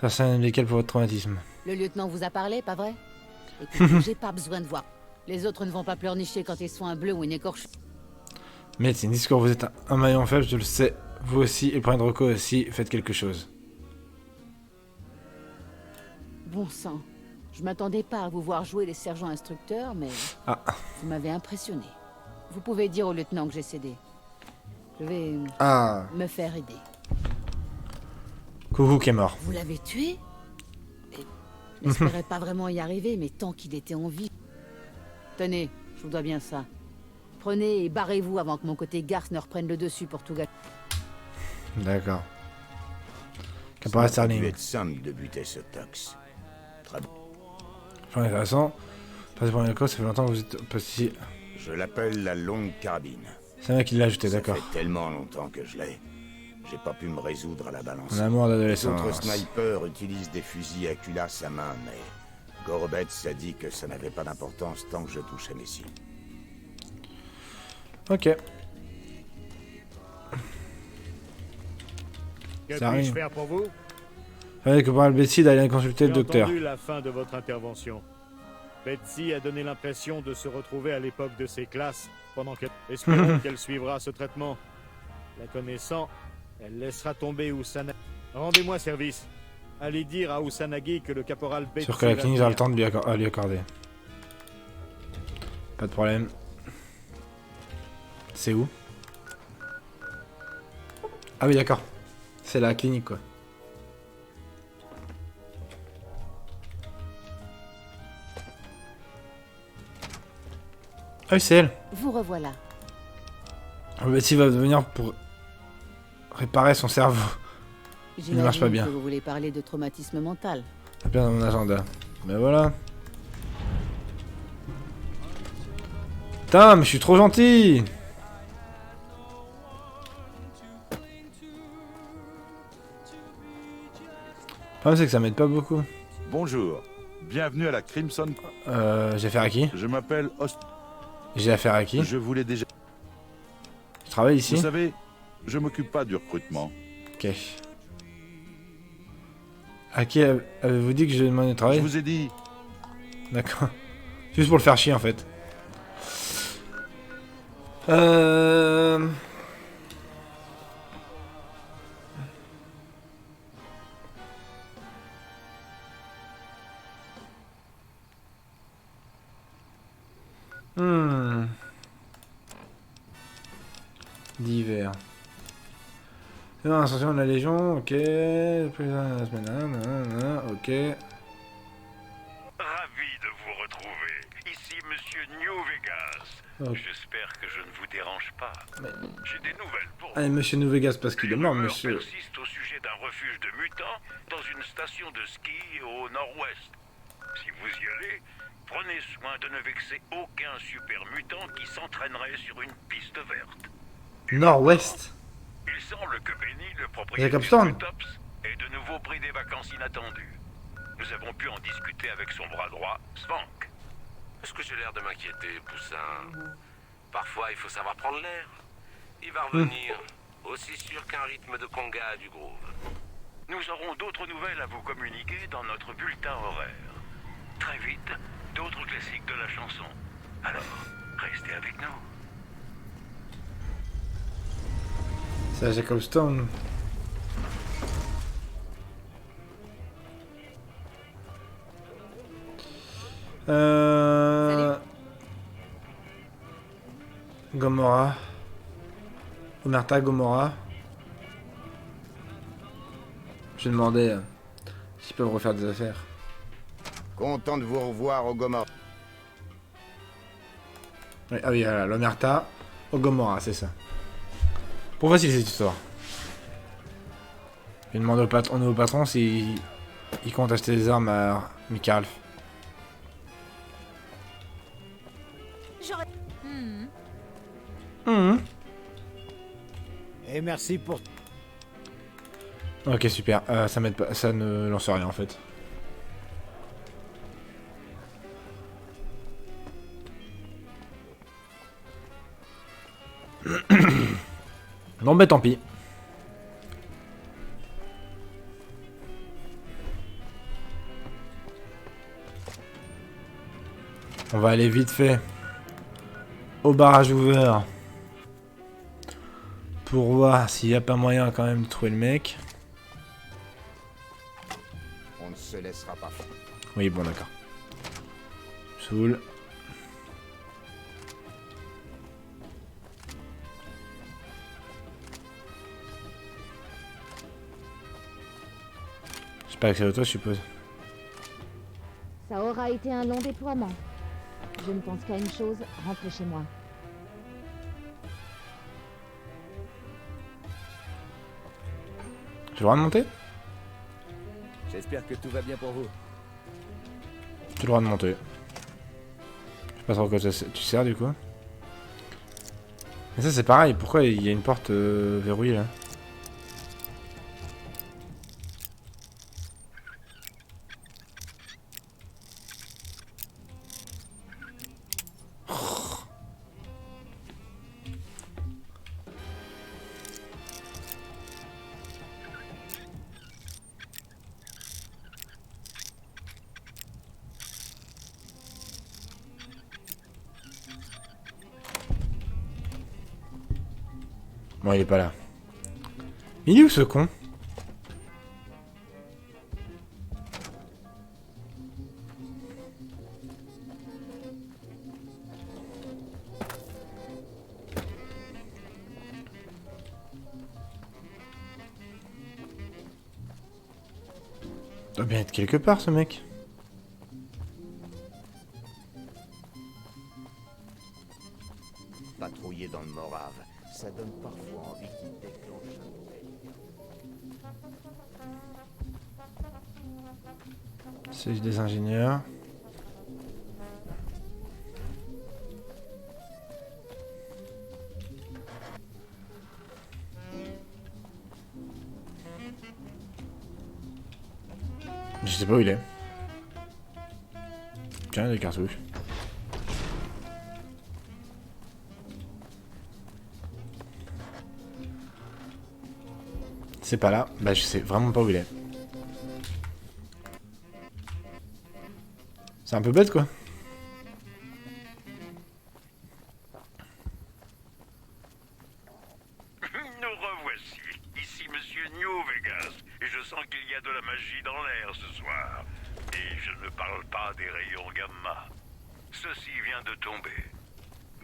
Ça c'est lesquels pour votre traumatisme? Le lieutenant vous a parlé, pas vrai? Écoutez, j'ai pas besoin de voir. Les autres ne vont pas pleurnicher quand ils sont un bleu ou une écorche. Médecine, discours, vous êtes un maillon faible, je le sais. Vous aussi, et Point de Reco aussi, faites quelque chose. Bon sang. Je m'attendais pas à vous voir jouer les sergents instructeurs, mais... Ah. Vous m'avez impressionné. Vous pouvez dire au lieutenant que j'ai cédé. Je vais... me faire aider. Coucou qui est mort. Vous l'avez tué? Et je n'espérais pas vraiment y arriver, mais tant qu'il était en vie... Tenez, je vous dois bien ça. Prenez et barrez-vous avant que mon côté garce ne reprenne le dessus pour tout gâcher. D'accord. Caporal Sterling. Ça aurait dû être simple de buter ce tox. Très bon. Enfin, intéressant. Passez pour une ça fait longtemps que vous êtes pas ici. Je l'appelle la longue carabine. C'est un mec qui l'a ajouté, Ça d'accord. fait tellement longtemps que je l'ai. J'ai pas pu me résoudre à la balance. Un amour Les d'adolescence. autres snipers utilisent des fusils à culasse à main, mais Gorbets a dit que ça n'avait pas d'importance tant que je touchais mes cibles. Ok. Que Ça puis-je arrive. faire pour vous? Fallait que Caporal Betsy d'aller consulter le J'ai docteur. entendu la fin de votre intervention. Betsy a donné l'impression de se retrouver à l'époque de ses classes, pendant qu'elle... Espérons qu'elle suivra ce traitement. La connaissant, elle laissera tomber Usanagi. Rendez-moi service. Allez dire à Usanagi que le caporal Betsy... Sûr que la va clinique aura le venir. temps de lui accorder. Pas de problème. C'est où? Ah oui, d'accord. C'est la clinique, quoi. Ah oui, c'est elle. Vous revoilà. Betsy va venir pour réparer son cerveau. Il ne marche pas bien. Que vous voulez parler de traumatisme mental. C'est bien dans mon agenda. Mais voilà. Putain, mais je suis trop gentil. Le problème, c'est que ça m'aide pas beaucoup. Bonjour, bienvenue à la Crimson. J'ai affaire à qui? Je m'appelle Ost. J'ai affaire à qui? Je voulais déjà. Je travaille ici? Vous savez, je m'occupe pas du recrutement. Ok. À qui avez-vous dit que je demandais de travailler? Je vous ai dit. D'accord. Juste pour le faire chier en fait. Divers. Non, ascension de la Légion, ok. Président de la semaine, ok. Ravi de vous retrouver. Ici Monsieur New Vegas. Ok. J'espère que je ne vous dérange pas. J'ai des nouvelles pour vous. Allez, monsieur New Vegas, parce qu'il est mort, Rumeurs monsieur. persistent au sujet d'un refuge de mutants dans une station de ski au nord-ouest. Si vous y allez, prenez soin de ne vexer aucun super mutant qui s'entraînerait sur une piste verte. Nord-ouest. Il semble que Benny, le Jacob propriétaire Stone. de Tops, ait de nouveau pris des vacances inattendues. Nous avons pu en discuter avec son bras droit, Svank. Est-ce que j'ai l'air de m'inquiéter, Poussin? Parfois, il faut savoir prendre l'air. Il va revenir, aussi sûr qu'un rythme de conga du groove. Nous aurons d'autres nouvelles à vous communiquer dans notre bulletin horaire. Très vite, d'autres classiques de la chanson. Alors, restez avec nous. C'est Jacob Stone. Gomorrah. Omerta, Gomorrah. Je demandais s'ils peuvent refaire des affaires. Content de vous revoir au Gomorrah. Oui, ah oui, voilà, l'Omerta au Gomorrah, c'est ça. Pour facile cette histoire. Je vais demander au nouveau patron s'il compte acheter des armes à Mikalf. J'aurais... Et merci pour... Ok, super. Ça m'aide pas, ça ne lance rien en fait. Bon, bah tant pis. On va aller vite fait au barrage ouvert pour voir s'il n'y a pas moyen quand même de trouver le mec. On ne se laissera pas faire. Oui, bon, d'accord. Soul. J'espère que c'est auto, je suppose. Ça aura été un long déploiement. Je ne pense qu'à une chose, rentrer chez moi. J'ai le droit de monter? J'espère que tout va bien pour vous. Je le droit de monter. Je sais pas trop à quoi tu sers du coup. Mais ça c'est pareil, pourquoi il y a une porte verrouillée là? Bon, il est pas là. Il est où ce con? Il doit bien être quelque part ce mec. Patrouiller dans le Morave, ça donne parfois envie qu'il déclenche un C'est des ingénieurs. Je sais pas où il est. Tiens, des cartouches. C'est pas là. Bah je sais vraiment pas où il est. C'est un peu bête quoi. Nous revoici. Ici Monsieur New Vegas. Et je sens qu'il y a de la magie dans l'air ce soir. Et je ne parle pas des rayons gamma. Ceci vient de tomber.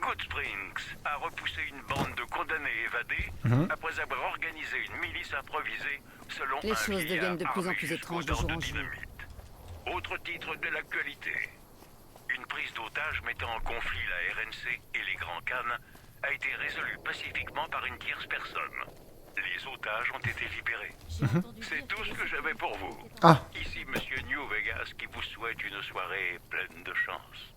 Good Springs a repoussé une bande de condamnés évadés après avoir organisé une milice improvisée selon Les choses deviennent de plus en plus étranges de jour en jour. Autre titre de l'actualité. Une prise d'otage mettant en conflit la RNC et les Grands Khan a été résolue pacifiquement par une tierce personne. Les otages ont été libérés. C'est tout ce que j'avais pour vous. Ah. Ici Monsieur New Vegas qui vous souhaite une soirée pleine de chance.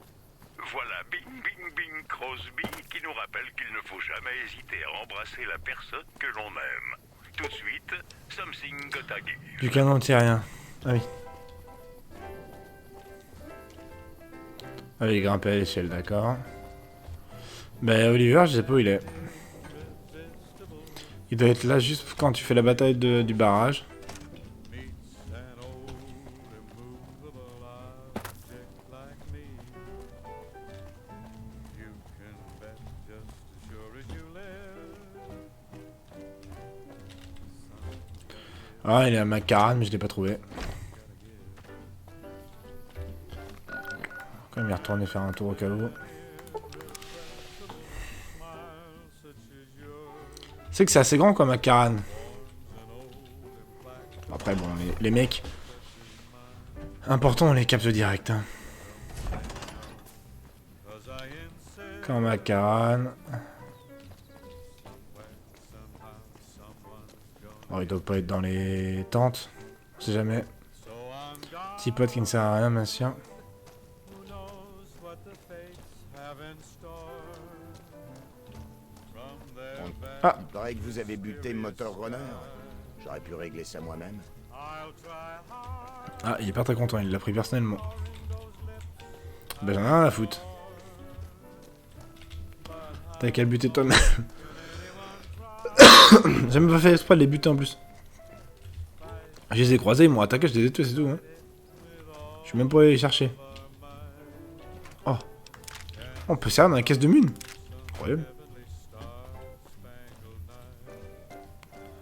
Voilà Bing Bing Bing Crosby qui nous rappelle qu'il ne faut jamais hésiter à embrasser la personne que l'on aime. Tout de suite, Something Gotta Give. Du canon rien. Ah oui. Allez, grimper à l'échelle, d'accord. Bah Oliver, je sais pas où il est. Il doit être là juste quand tu fais la bataille du barrage. Ah, il est à Macaran, mais je l'ai pas trouvé. Quand même, il est retourné faire un tour au cas où. C'est que c'est assez grand, quoi, Macaran. Après, bon, les mecs... Important, on les capte direct. Hein. Quand Macaran... Oh, il doit pas être dans les tentes. On sait jamais. Petit pote qui ne sert à rien, bien sûr. Ah. Il paraît que vous avez buté Motor Runner. J'aurais pu régler ça moi-même. Ah, il est pas très content, il l'a pris personnellement. Ben j'en ai rien à foutre. T'as qu'à buter toi-même. J'ai même pas fait exprès de les buter en plus. Je les ai croisés, ils m'ont attaqué, je les ai tués, c'est tout. Hein. Je suis même pas allé les chercher. Oh. On peut servir dans la caisse de mine. Incroyable.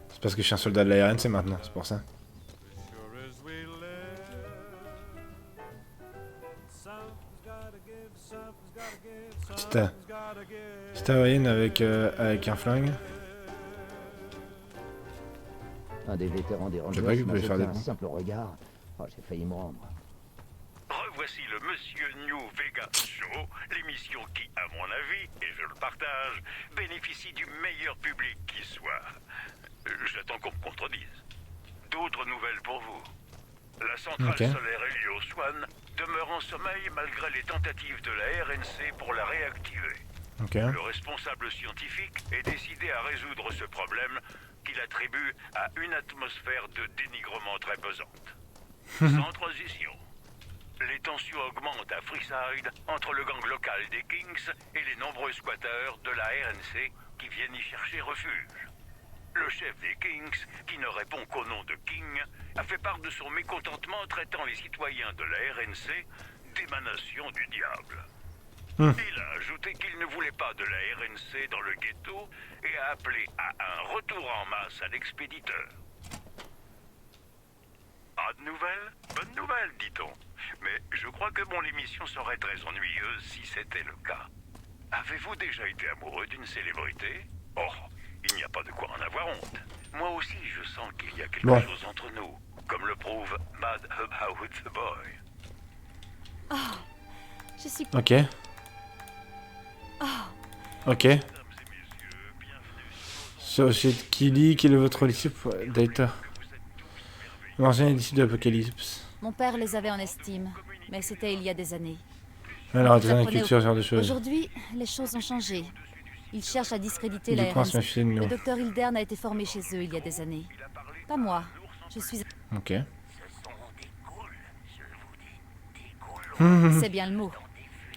C'est parce que je suis un soldat de la RNC maintenant, c'est pour ça. Petite hawaïenne avec un flingue. Un des vétérans des Rangers pas qu'il m'a pouvait faire jeté des un points. simple regard. Oh, j'ai failli me rendre. Revoici le Monsieur New Vegas Show, l'émission qui, à mon avis, et je le partage, bénéficie du meilleur public qui soit. J'attends qu'on me contredise. D'autres nouvelles pour vous. La centrale Ok. solaire Helios One demeure en sommeil malgré les tentatives de la RNC pour la réactiver. Ok. Le responsable scientifique est décidé à résoudre ce problème qu'il attribue à une atmosphère de dénigrement très pesante. Sans transition. Les tensions augmentent à Freeside entre le gang local des Kings et les nombreux squatteurs de la RNC qui viennent y chercher refuge. Le chef des Kings, qui ne répond qu'au nom de King, a fait part de son mécontentement traitant les citoyens de la RNC d'émanation du diable. Il a ajouté qu'il ne voulait pas de la RNC dans le ghetto et a appelé à un retour en masse à l'expéditeur. Pas de nouvelles? Bonne nouvelle, dit-on. Mais je crois que mon émission serait très ennuyeuse si c'était le cas. Avez-vous déjà été amoureux d'une célébrité? Oh, il n'y a pas de quoi en avoir honte. Moi aussi, je sens qu'il y a quelque chose entre nous, comme le prouve Mad About the Boy. Oh, je suis... Ok. Ok. Société Killy, quel est votre lycée pour Data? L'ancien lycée de l'Apocalypse. Mon père les avait en estime, mais c'était il y a des années. Alors, des années de culture, ce genre de choses. Aujourd'hui, les choses ont changé. Ils cherchent à discréditer Du la coup, on se RNC. méfie de nous. Le docteur Hildern a été formé chez eux il y a des années. Pas moi. Je suis... Ok. C'est bien le mot.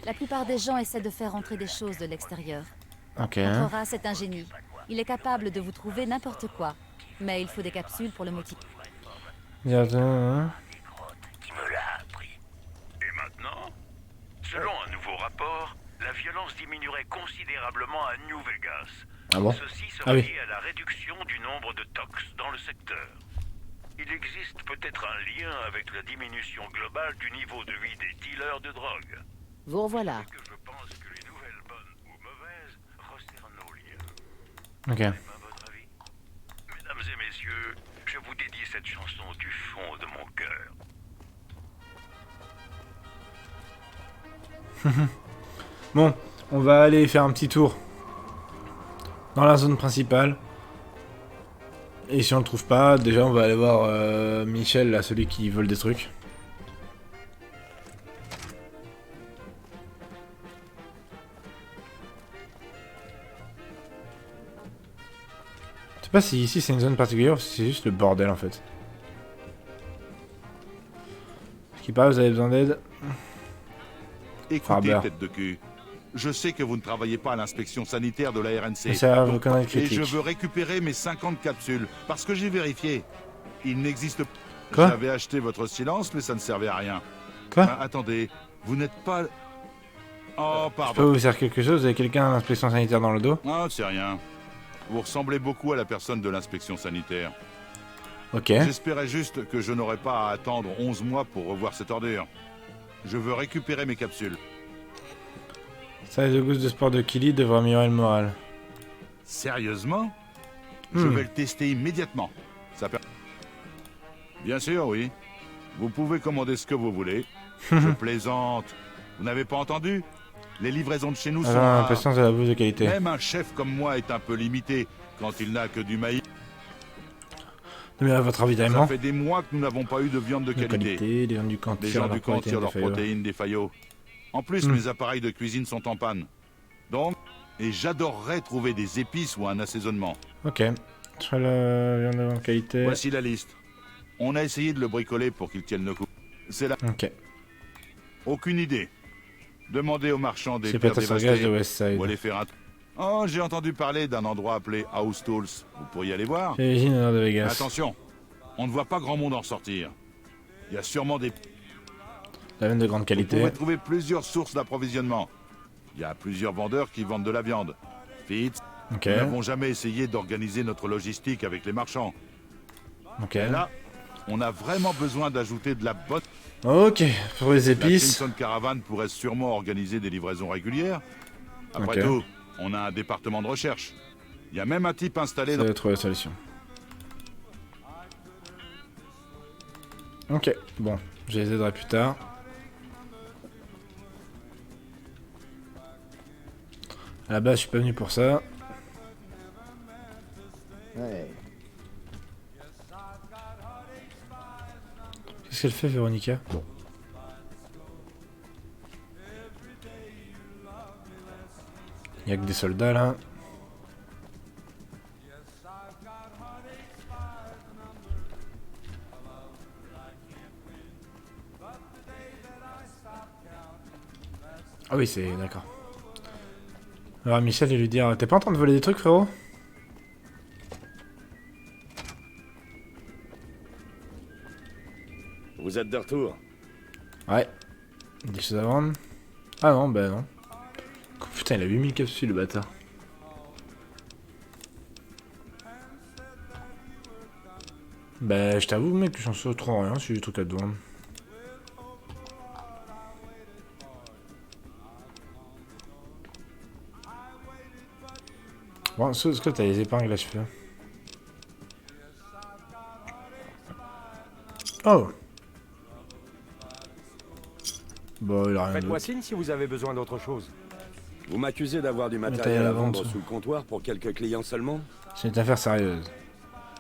La plupart des gens essaient de faire entrer des choses de l'extérieur. Ok. Aurora, c'est un génie. Il est capable de vous trouver n'importe quoi. Mais il faut des capsules pour le motiver. Hein. Qui me l'a appris. Et maintenant, selon un nouveau rapport, la violence diminuerait considérablement à New Vegas. Ah bon? Ceci Ah serait oui. lié à la réduction du nombre de tox dans le secteur. Il existe peut-être un lien avec la diminution globale du niveau de vie des dealers de drogue. Vous revoilà. Que je pense que les nouvelles bonnes ou mauvaises resserrent nos liens. Ok. À votre avis? Mesdames et messieurs, je vous dédie cette chanson du fond de mon cœur. Bon, on va aller faire un petit tour dans la zone principale. Et si on le trouve pas, déjà on va aller voir Michel, là, celui qui vole des trucs. Je sais pas si ici c'est une zone particulière ou si c'est juste le bordel en fait. Qui parle, vous avez besoin d'aide? Écoutez, Farber. tête de cul. Je sais que vous ne travaillez pas à l'inspection sanitaire de la RNC. Et ça, vos Donc, conneries et critiques. je veux récupérer mes 50 capsules. Parce que j'ai vérifié. Il n'existe pas. Quoi? J'avais acheté votre silence, mais ça ne servait à rien. Quoi? Ah, attendez, vous n'êtes pas... Oh, Je peux pardon. vous faire quelque chose? Vous avez quelqu'un à l'inspection sanitaire dans le dos? Ah, c'est rien. Vous ressemblez beaucoup à la personne de l'inspection sanitaire. Ok. J'espérais juste que je n'aurais pas à attendre 11 mois pour revoir cette ordure. Je veux récupérer mes capsules. Ça, les gousses de sport de Killy devrait améliorer le moral. Sérieusement? Je vais le tester immédiatement. Ça per... Bien sûr, oui. Vous pouvez commander ce que vous voulez. Je plaisante. Vous n'avez pas entendu? Les livraisons de chez nous sont Alors, rares. l'impatience de la bouffe de qualité. Même un chef comme moi est un peu limité quand il n'a que du maïs. Mais à votre Ça ravitaillement. fait des mois que nous n'avons pas eu de viande de De qualité, les gens du camp Les tirent gens leurs du camp protéines tirent des leurs faillots. protéines des faillots. En plus, mes appareils de cuisine sont en panne. Donc, et j'adorerais trouver des épices ou un assaisonnement. Ok. Je ferai la viande de grande qualité. Voici la liste. On a essayé de le bricoler pour qu'il tienne le coup. C'est là. Ok. Aucune idée. Demandez aux marchands des C'est terres peut-être sur le gaz dévastées. de Westside. Ou aller faire un... Oh, j'ai entendu parler d'un endroit appelé House Tools. Vous pourriez aller voir. J'ai l'usine au nord de Vegas. Attention, on ne voit pas grand monde en sortir. Il y a sûrement des... La viande de grande Vous qualité. pouvez trouver plusieurs sources d'approvisionnement. Il y a plusieurs vendeurs qui vendent de la viande. Vite, Ok. nous n'avons jamais essayé d'organiser notre logistique avec les marchands. Ok. Et là, on a vraiment besoin d'ajouter de la bonne... Ok. Pour les La épices. Crimson Caravan pourrait sûrement organiser des livraisons régulières. Après Ok. tout, on a un département de recherche. Il y a même un type installé Ça dans... va trouver la solution. Ok. Bon. Je les aiderai plus tard. À la base, je suis pas venu pour ça. Ouais. Qu'est-ce qu'elle fait, Véronica? Il y a que des soldats là. Ah oui, c'est... d'accord. Alors Michel, il lui dire, t'es pas en train de voler des trucs, frérot? Vous êtes de retour? Ouais. Des choses à vendre? Ah non, bah non. Putain, il a 8000 capsules, le bâtard. Bah, je t'avoue, mec, j'en sais trop rien si j'ai des trucs à te vendre. Bon, est-ce que t'as les épingles à cheveux? Oh! Bon, il a rien Faites-moi d'autre. signe si vous avez besoin d'autre chose. Vous m'accusez d'avoir du matériel à vendre sous le comptoir pour quelques clients seulement? C'est une affaire sérieuse.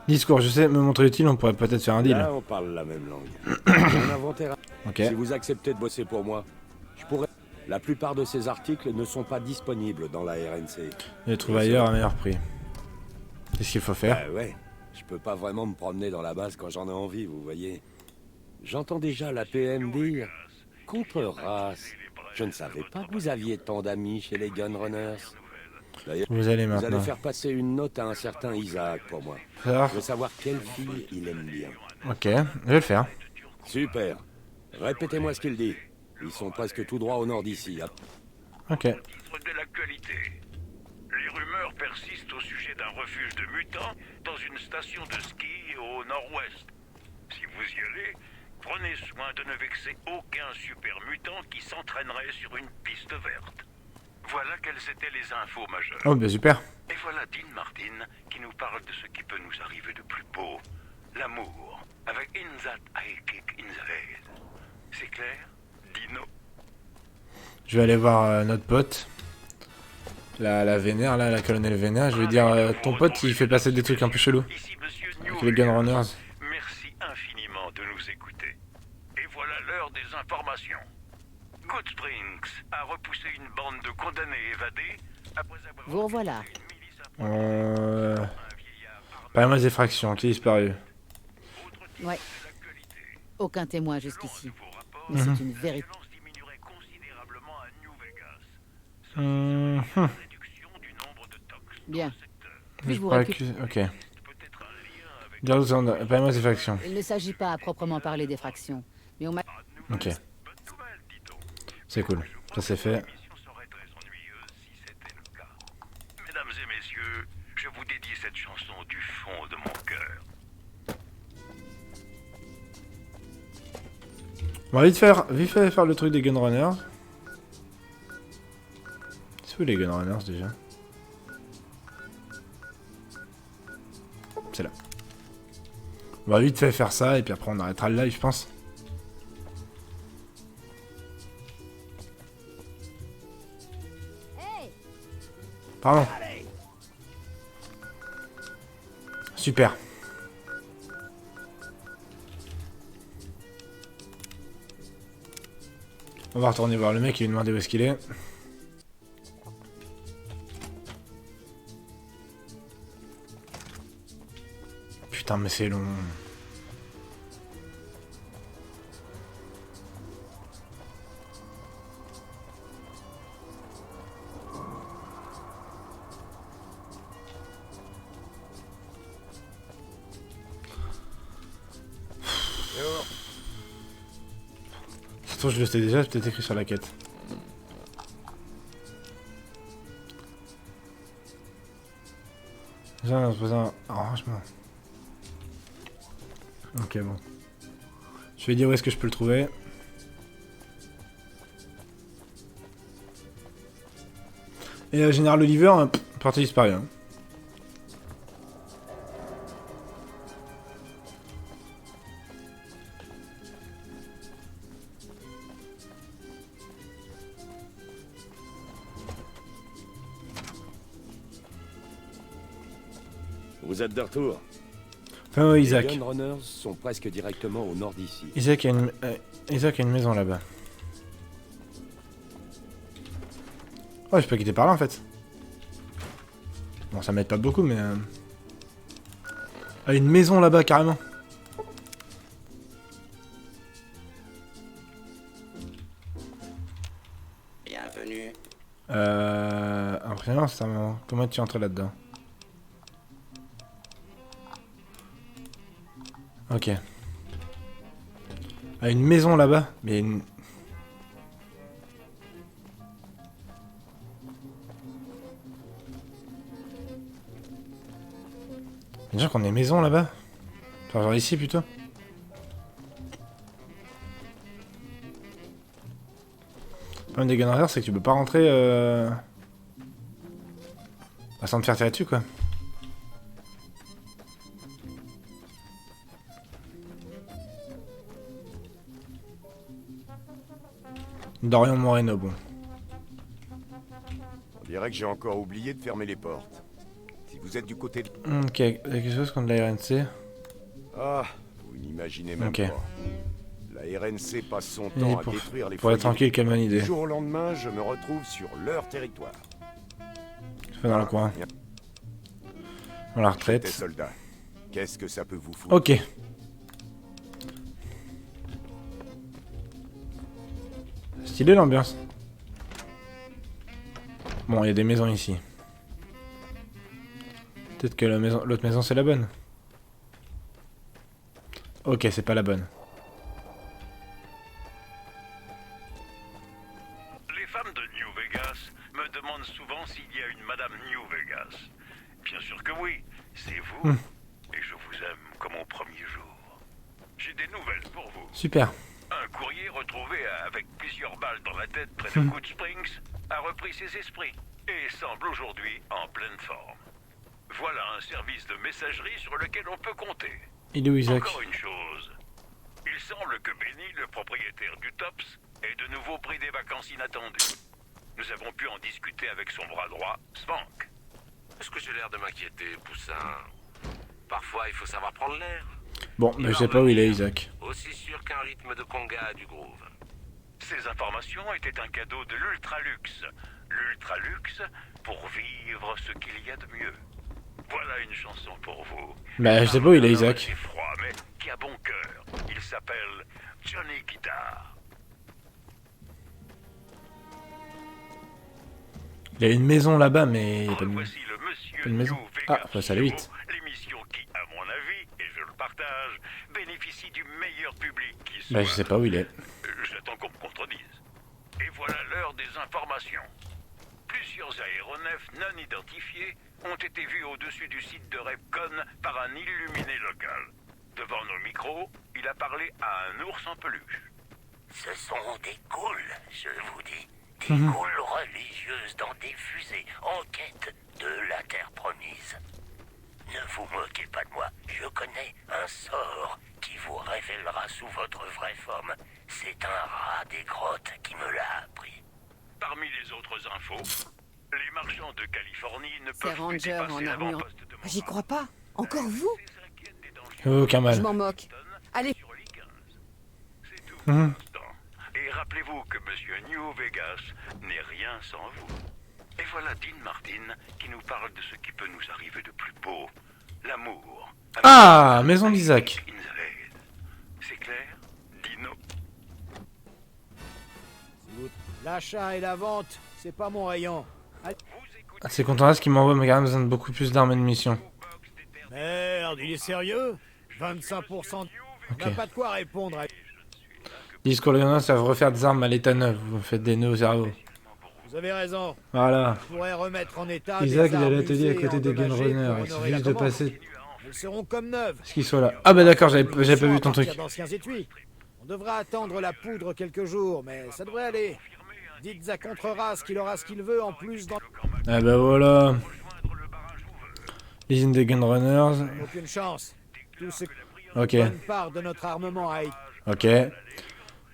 Discours, je sais, me montrer utile, on pourrait peut-être faire un deal. Là, on parle la même langue. J'ai un inventaire. Ok. Si vous acceptez de bosser pour moi, je pourrais... La plupart de ces articles ne sont pas disponibles dans la RNC. Je les trouve ailleurs à meilleur prix. Qu'est-ce qu'il faut faire? Ouais, je peux pas vraiment me promener dans la base quand j'en ai envie, vous voyez. J'entends déjà la PM dire... Contre-race. Je ne savais pas que vous aviez tant d'amis chez les Gunrunners. D'ailleurs, Vous allez vous maintenant. allez faire passer une note à un certain Isaac pour moi. Faire. Je veux savoir quelle fille il aime bien. Ok, je vais le faire. Super. Répétez-moi ce qu'il dit. Ils sont presque tout droit au nord d'ici. Ok. Titre de l'actualité. Les rumeurs persistent au sujet d'un refuge de mutants dans une station de ski au nord-ouest. Si vous y allez, prenez soin de ne vexer aucun super mutant qui s'entraînerait sur une piste verte. Voilà quelles étaient les infos majeures. Oh, bah super. Et voilà Dean Martin qui nous parle de ce qui peut nous arriver de plus beau. L'amour. Avec In That I Kick in the Head. C'est clair, Dino? Je vais aller voir notre pote. La Vénère, là, la colonel Vénère. Je vais dire, ton pote, il fait passer des trucs un peu chelous. Avec les Gunrunners. Merci infiniment de nous écouter. Et voilà l'heure des informations. Good Springs a repoussé une bande de condamnés évadés après avoir... Vous revoilà. Pas mal d'effractions, qui est disparu. Ouais. Aucun témoin jusqu'ici. Mais Mhm. c'est une vérité. Bien. Puis-je vous récupérer? Ok. Garde pas mal d'effractions. Il ne s'agit pas à proprement parler d'effraction. Mais on m'a... Ok. C'est cool. Ça c'est fait. Mesdames et messieurs, je vous dédie cette chanson du fond de mon cœur. On va vite fait faire le truc des Gunrunners. C'est où les Gunrunners déjà? C'est là. On va vite fait faire ça et puis après on arrêtera le live, je pense. Pardon. Super. On va retourner voir le mec et lui demander où est-ce qu'il est. Putain mais c'est long. Ça je le sais déjà, c'est peut-être écrit sur la quête. Déjà, on va se poser un arrangement. Ok, bon. Je vais dire où est-ce que je peux le trouver. Et Général Oliver, partie disparue. Hein. Vous êtes de retour? Enfin, ouais, Isaac. Les Gunrunners sont presque directement au nord d'ici. Isaac a une maison là-bas. Oh, je peux quitter par là en fait. Bon, ça m'aide pas beaucoup, mais... Ah, une maison là-bas, carrément. Bienvenue. Impressionnant, ça. Comment tu entres là-dedans? Ok. Ah, une maison là-bas, mais une... Déjà qu'on ait maison là-bas. Enfin, genre ici plutôt. Le problème des Gunrunners, c'est que tu peux pas rentrer bah, sans te faire tirer dessus, quoi. Dorian Moreno, bon. On dirait que j'ai encore oublié de fermer les portes. Si vous êtes du côté de... Ok, quelque chose contre la RNC. Ah, vous n'imaginez même pas. La RNC passe son temps à détruire les Pour être tranquille, quelle bonne idée. Du jour au lendemain, je me retrouve sur leur territoire. Je fais dans le coin. On la retraite. Soldats. Qu'est-ce que ça peut vous foutre? Ok. Stylé l'ambiance. Bon, il y a des maisons ici. Peut-être que l'autre maison c'est la bonne. Ok, c'est pas la bonne. Les femmes de New Vegas me demandent souvent s'il y a une Madame New Vegas. Bien sûr que oui, c'est vous. Et je vous aime comme au premier jour. J'ai des nouvelles pour vous. Super. Un courrier retrouvé avec plusieurs balles dans la tête près de Good Springs a repris ses esprits et semble aujourd'hui en pleine forme. Voilà un service de messagerie sur lequel on peut compter. Il est où, Isaac? Encore une chose. Il semble que Benny, le propriétaire du Tops, ait de nouveau pris des vacances inattendues. Nous avons pu en discuter avec son bras droit, Svank. Est-ce que j'ai l'air de m'inquiéter, Poussin? Parfois, il faut savoir prendre l'air. Bon, mais je sais pas où il est, Isaac. Aussi sûr qu'un rythme de conga a du groove. Ces informations étaient un cadeau de l'Ultraluxe. L'Ultraluxe pour vivre ce qu'il y a de mieux. Voilà une chanson pour vous. Bah, je sais pas où il est, Isaac. C'est froid, mais qui a bon cœur. Il s'appelle Johnny Guitar. Il y a une maison là-bas, mais... Pas Voici le monsieur une maison. Ah, faut ça aller vite. L'émission qui, à mon avis, et je le partage, bénéficie du meilleur public qui soit. Bah, je sais pas où il est. J'attends qu'on me contredise. Et voilà l'heure des informations. Plusieurs aéronefs non identifiés ont été vus au-dessus du site de Repcon par un illuminé local. Devant nos micros, il a parlé à un ours en peluche. Ce sont des ghouls, je vous dis. Des ghouls religieuses dans des fusées en quête de la terre promise. Ne vous moquez pas de moi, je connais un sort qui vous révélera sous votre vraie forme. C'est un rat des grottes qui me l'a appris. Parmi les autres infos, les marchands de Californie ne Ces peuvent plus rangers en dépasser armure. l'avant-poste de J'y crois pas. Encore vous? Aucun mal. Je m'en moque. Allez. Et rappelez-vous que Monsieur New Vegas n'est rien sans vous. Et voilà Dean Martin qui nous parle de ce qui peut nous arriver de plus beau, l'amour. Ah, maison d'Isaac. C'est clair, Dino? L'achat et la vente, c'est pas mon rayon. Ah, c'est Contreras qui m'envoie, mais quand même besoin de beaucoup plus d'armes et de munitions. Merde, il est sérieux? 25%. On n'a pas de quoi répondre à... Discours les Gunnrunners savent refaire des armes à l'état neuf. Vous faites des nœuds au cerveau. Vous avez raison. Voilà. On pourrait remettre en état Isaac, des il a armes l'atelier à usées côté et des endommagées Gunrunners. pour Il suffit honorer la juste de commande. passer. Elles seront comme neuves. Ce qu'ils soient là. Ah bah d'accord, j'avais pas vu ton truc. D'anciens étuis. On devra attendre la poudre quelques jours, mais ça devrait aller. Dites à Contreras qu'il aura ce qu'il veut en plus dans... Ah bah voilà. L'usine des Gunrunners. Aucune chance. Tout ce... Ok. Bonne part de notre armement a été... Ok.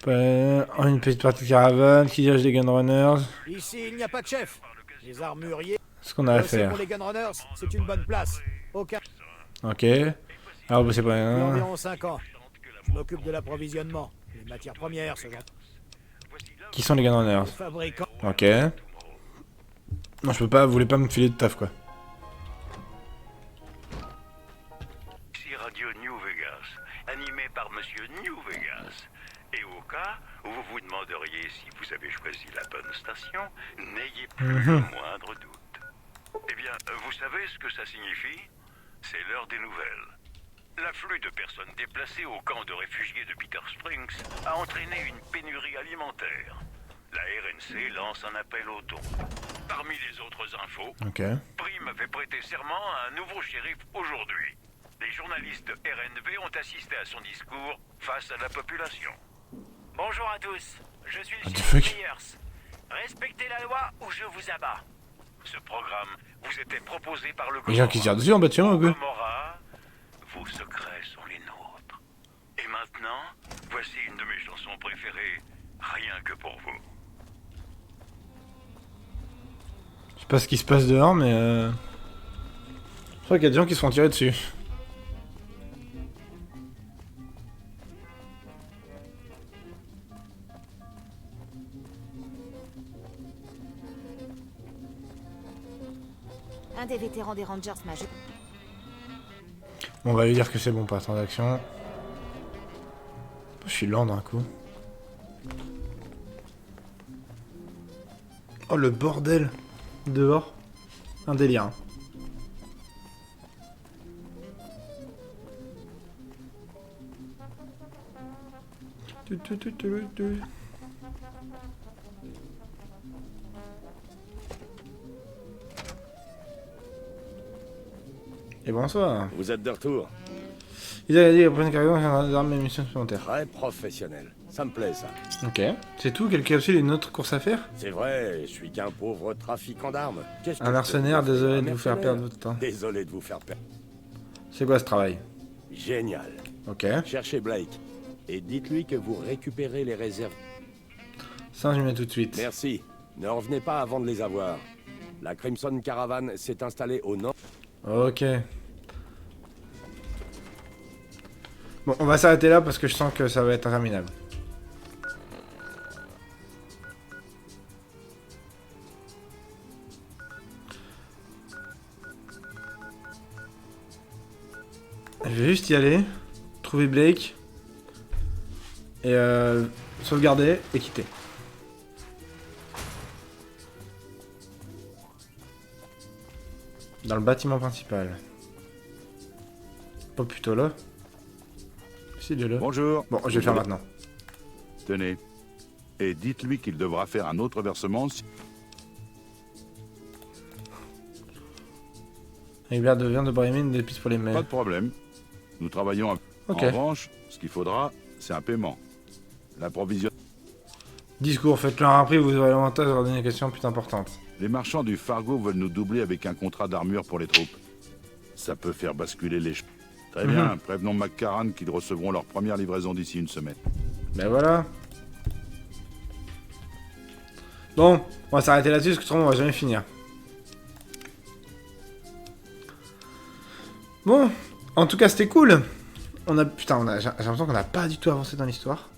Une petite partie de caravane qui dirige les Gunrunners. Ici, il n'y a pas de chef. Les armuriers... Ce qu'on a à bosser faire. Pour les Gunrunners, c'est une bonne place. Aucun... Ok. Alors bah c'est pas Depuis rien. environ 5 ans. Je m'occupe de l'approvisionnement. Les matières premières, ce genre... Qui sont les Gunrunners? Fabricants. Ok. Non, je peux pas, vous voulez pas me filer de taf quoi. Radio New Vegas, animé par Monsieur New Vegas. Et au cas où vous vous demanderiez si vous avez choisi la bonne station, n'ayez plus le moindre doute. Eh bien, vous savez ce que ça signifie? C'est l'heure des nouvelles. L'afflux de personnes déplacées au camp de réfugiés de Bitter Springs a entraîné une pénurie alimentaire. La RNC lance un appel aux dons. Parmi les autres infos, Prime fait prêter serment à un nouveau shérif aujourd'hui. Les journalistes RNV ont assisté à son discours face à la population. Bonjour à tous, je suis le shérif Myers. Respectez la loi ou je vous abats. Ce programme vous était proposé par le Les gens qui se tirent dessus en bâtiment, quoi. Gomorrah. Vos secrets sont les nôtres. Et maintenant, voici une de mes chansons préférées, rien que pour vous. Je sais pas ce qui se passe dehors, mais je crois qu'il y a des gens qui se font tirer dessus. Un des vétérans des Rangers m'a... Bon, on va lui dire que c'est bon, pas transaction. Je suis lent d'un coup. Oh, le bordel dehors. Un délire. Hein. Et bonsoir. Vous êtes de retour. Ils avaient dit après une carrière des armes et missions supplémentaires. Très professionnel. Ça me plaît, ça. Ok. C'est tout? Quelle capsule et une autre course à faire? C'est vrai, je suis qu'un pauvre trafiquant d'armes. Un mercenaire, désolé de vous faire perdre votre temps. Désolé de vous faire perdre. C'est quoi ce travail? Génial. Ok. Cherchez Blake. Et dites-lui que vous récupérez les réserves. Ça, je mets tout de suite. Merci. Ne revenez pas avant de les avoir. La Crimson Caravan s'est installée au nord. Ok. Bon, on va s'arrêter là parce que je sens que ça va être interminable. Je vais juste y aller, trouver Blake, et sauvegarder et quitter. Dans le bâtiment principal. Pas plutôt là. Si, il est là. Bonjour. Bon, je vais le faire maintenant. Tenez. Et dites-lui qu'il devra faire un autre versement si... Hébert de viande de Brémine, des pistes pour les mails. Pas de problème. Nous travaillons... Ok. En revanche, ce qu'il faudra, c'est un paiement. L'approvisionnement... Discours, faites-le un prix, vous aurez l'avantage de leur donner des questions plus importantes. Les marchands du Fargo veulent nous doubler avec un contrat d'armure pour les troupes. Ça peut faire basculer les... Très bien, prévenons McCarran qu'ils recevront leur première livraison d'ici une semaine. Ben voilà. Bon, on va s'arrêter là-dessus, parce que autrement on va jamais finir. Bon, en tout cas c'était cool. Putain, j'ai l'impression qu'on n'a pas du tout avancé dans l'histoire.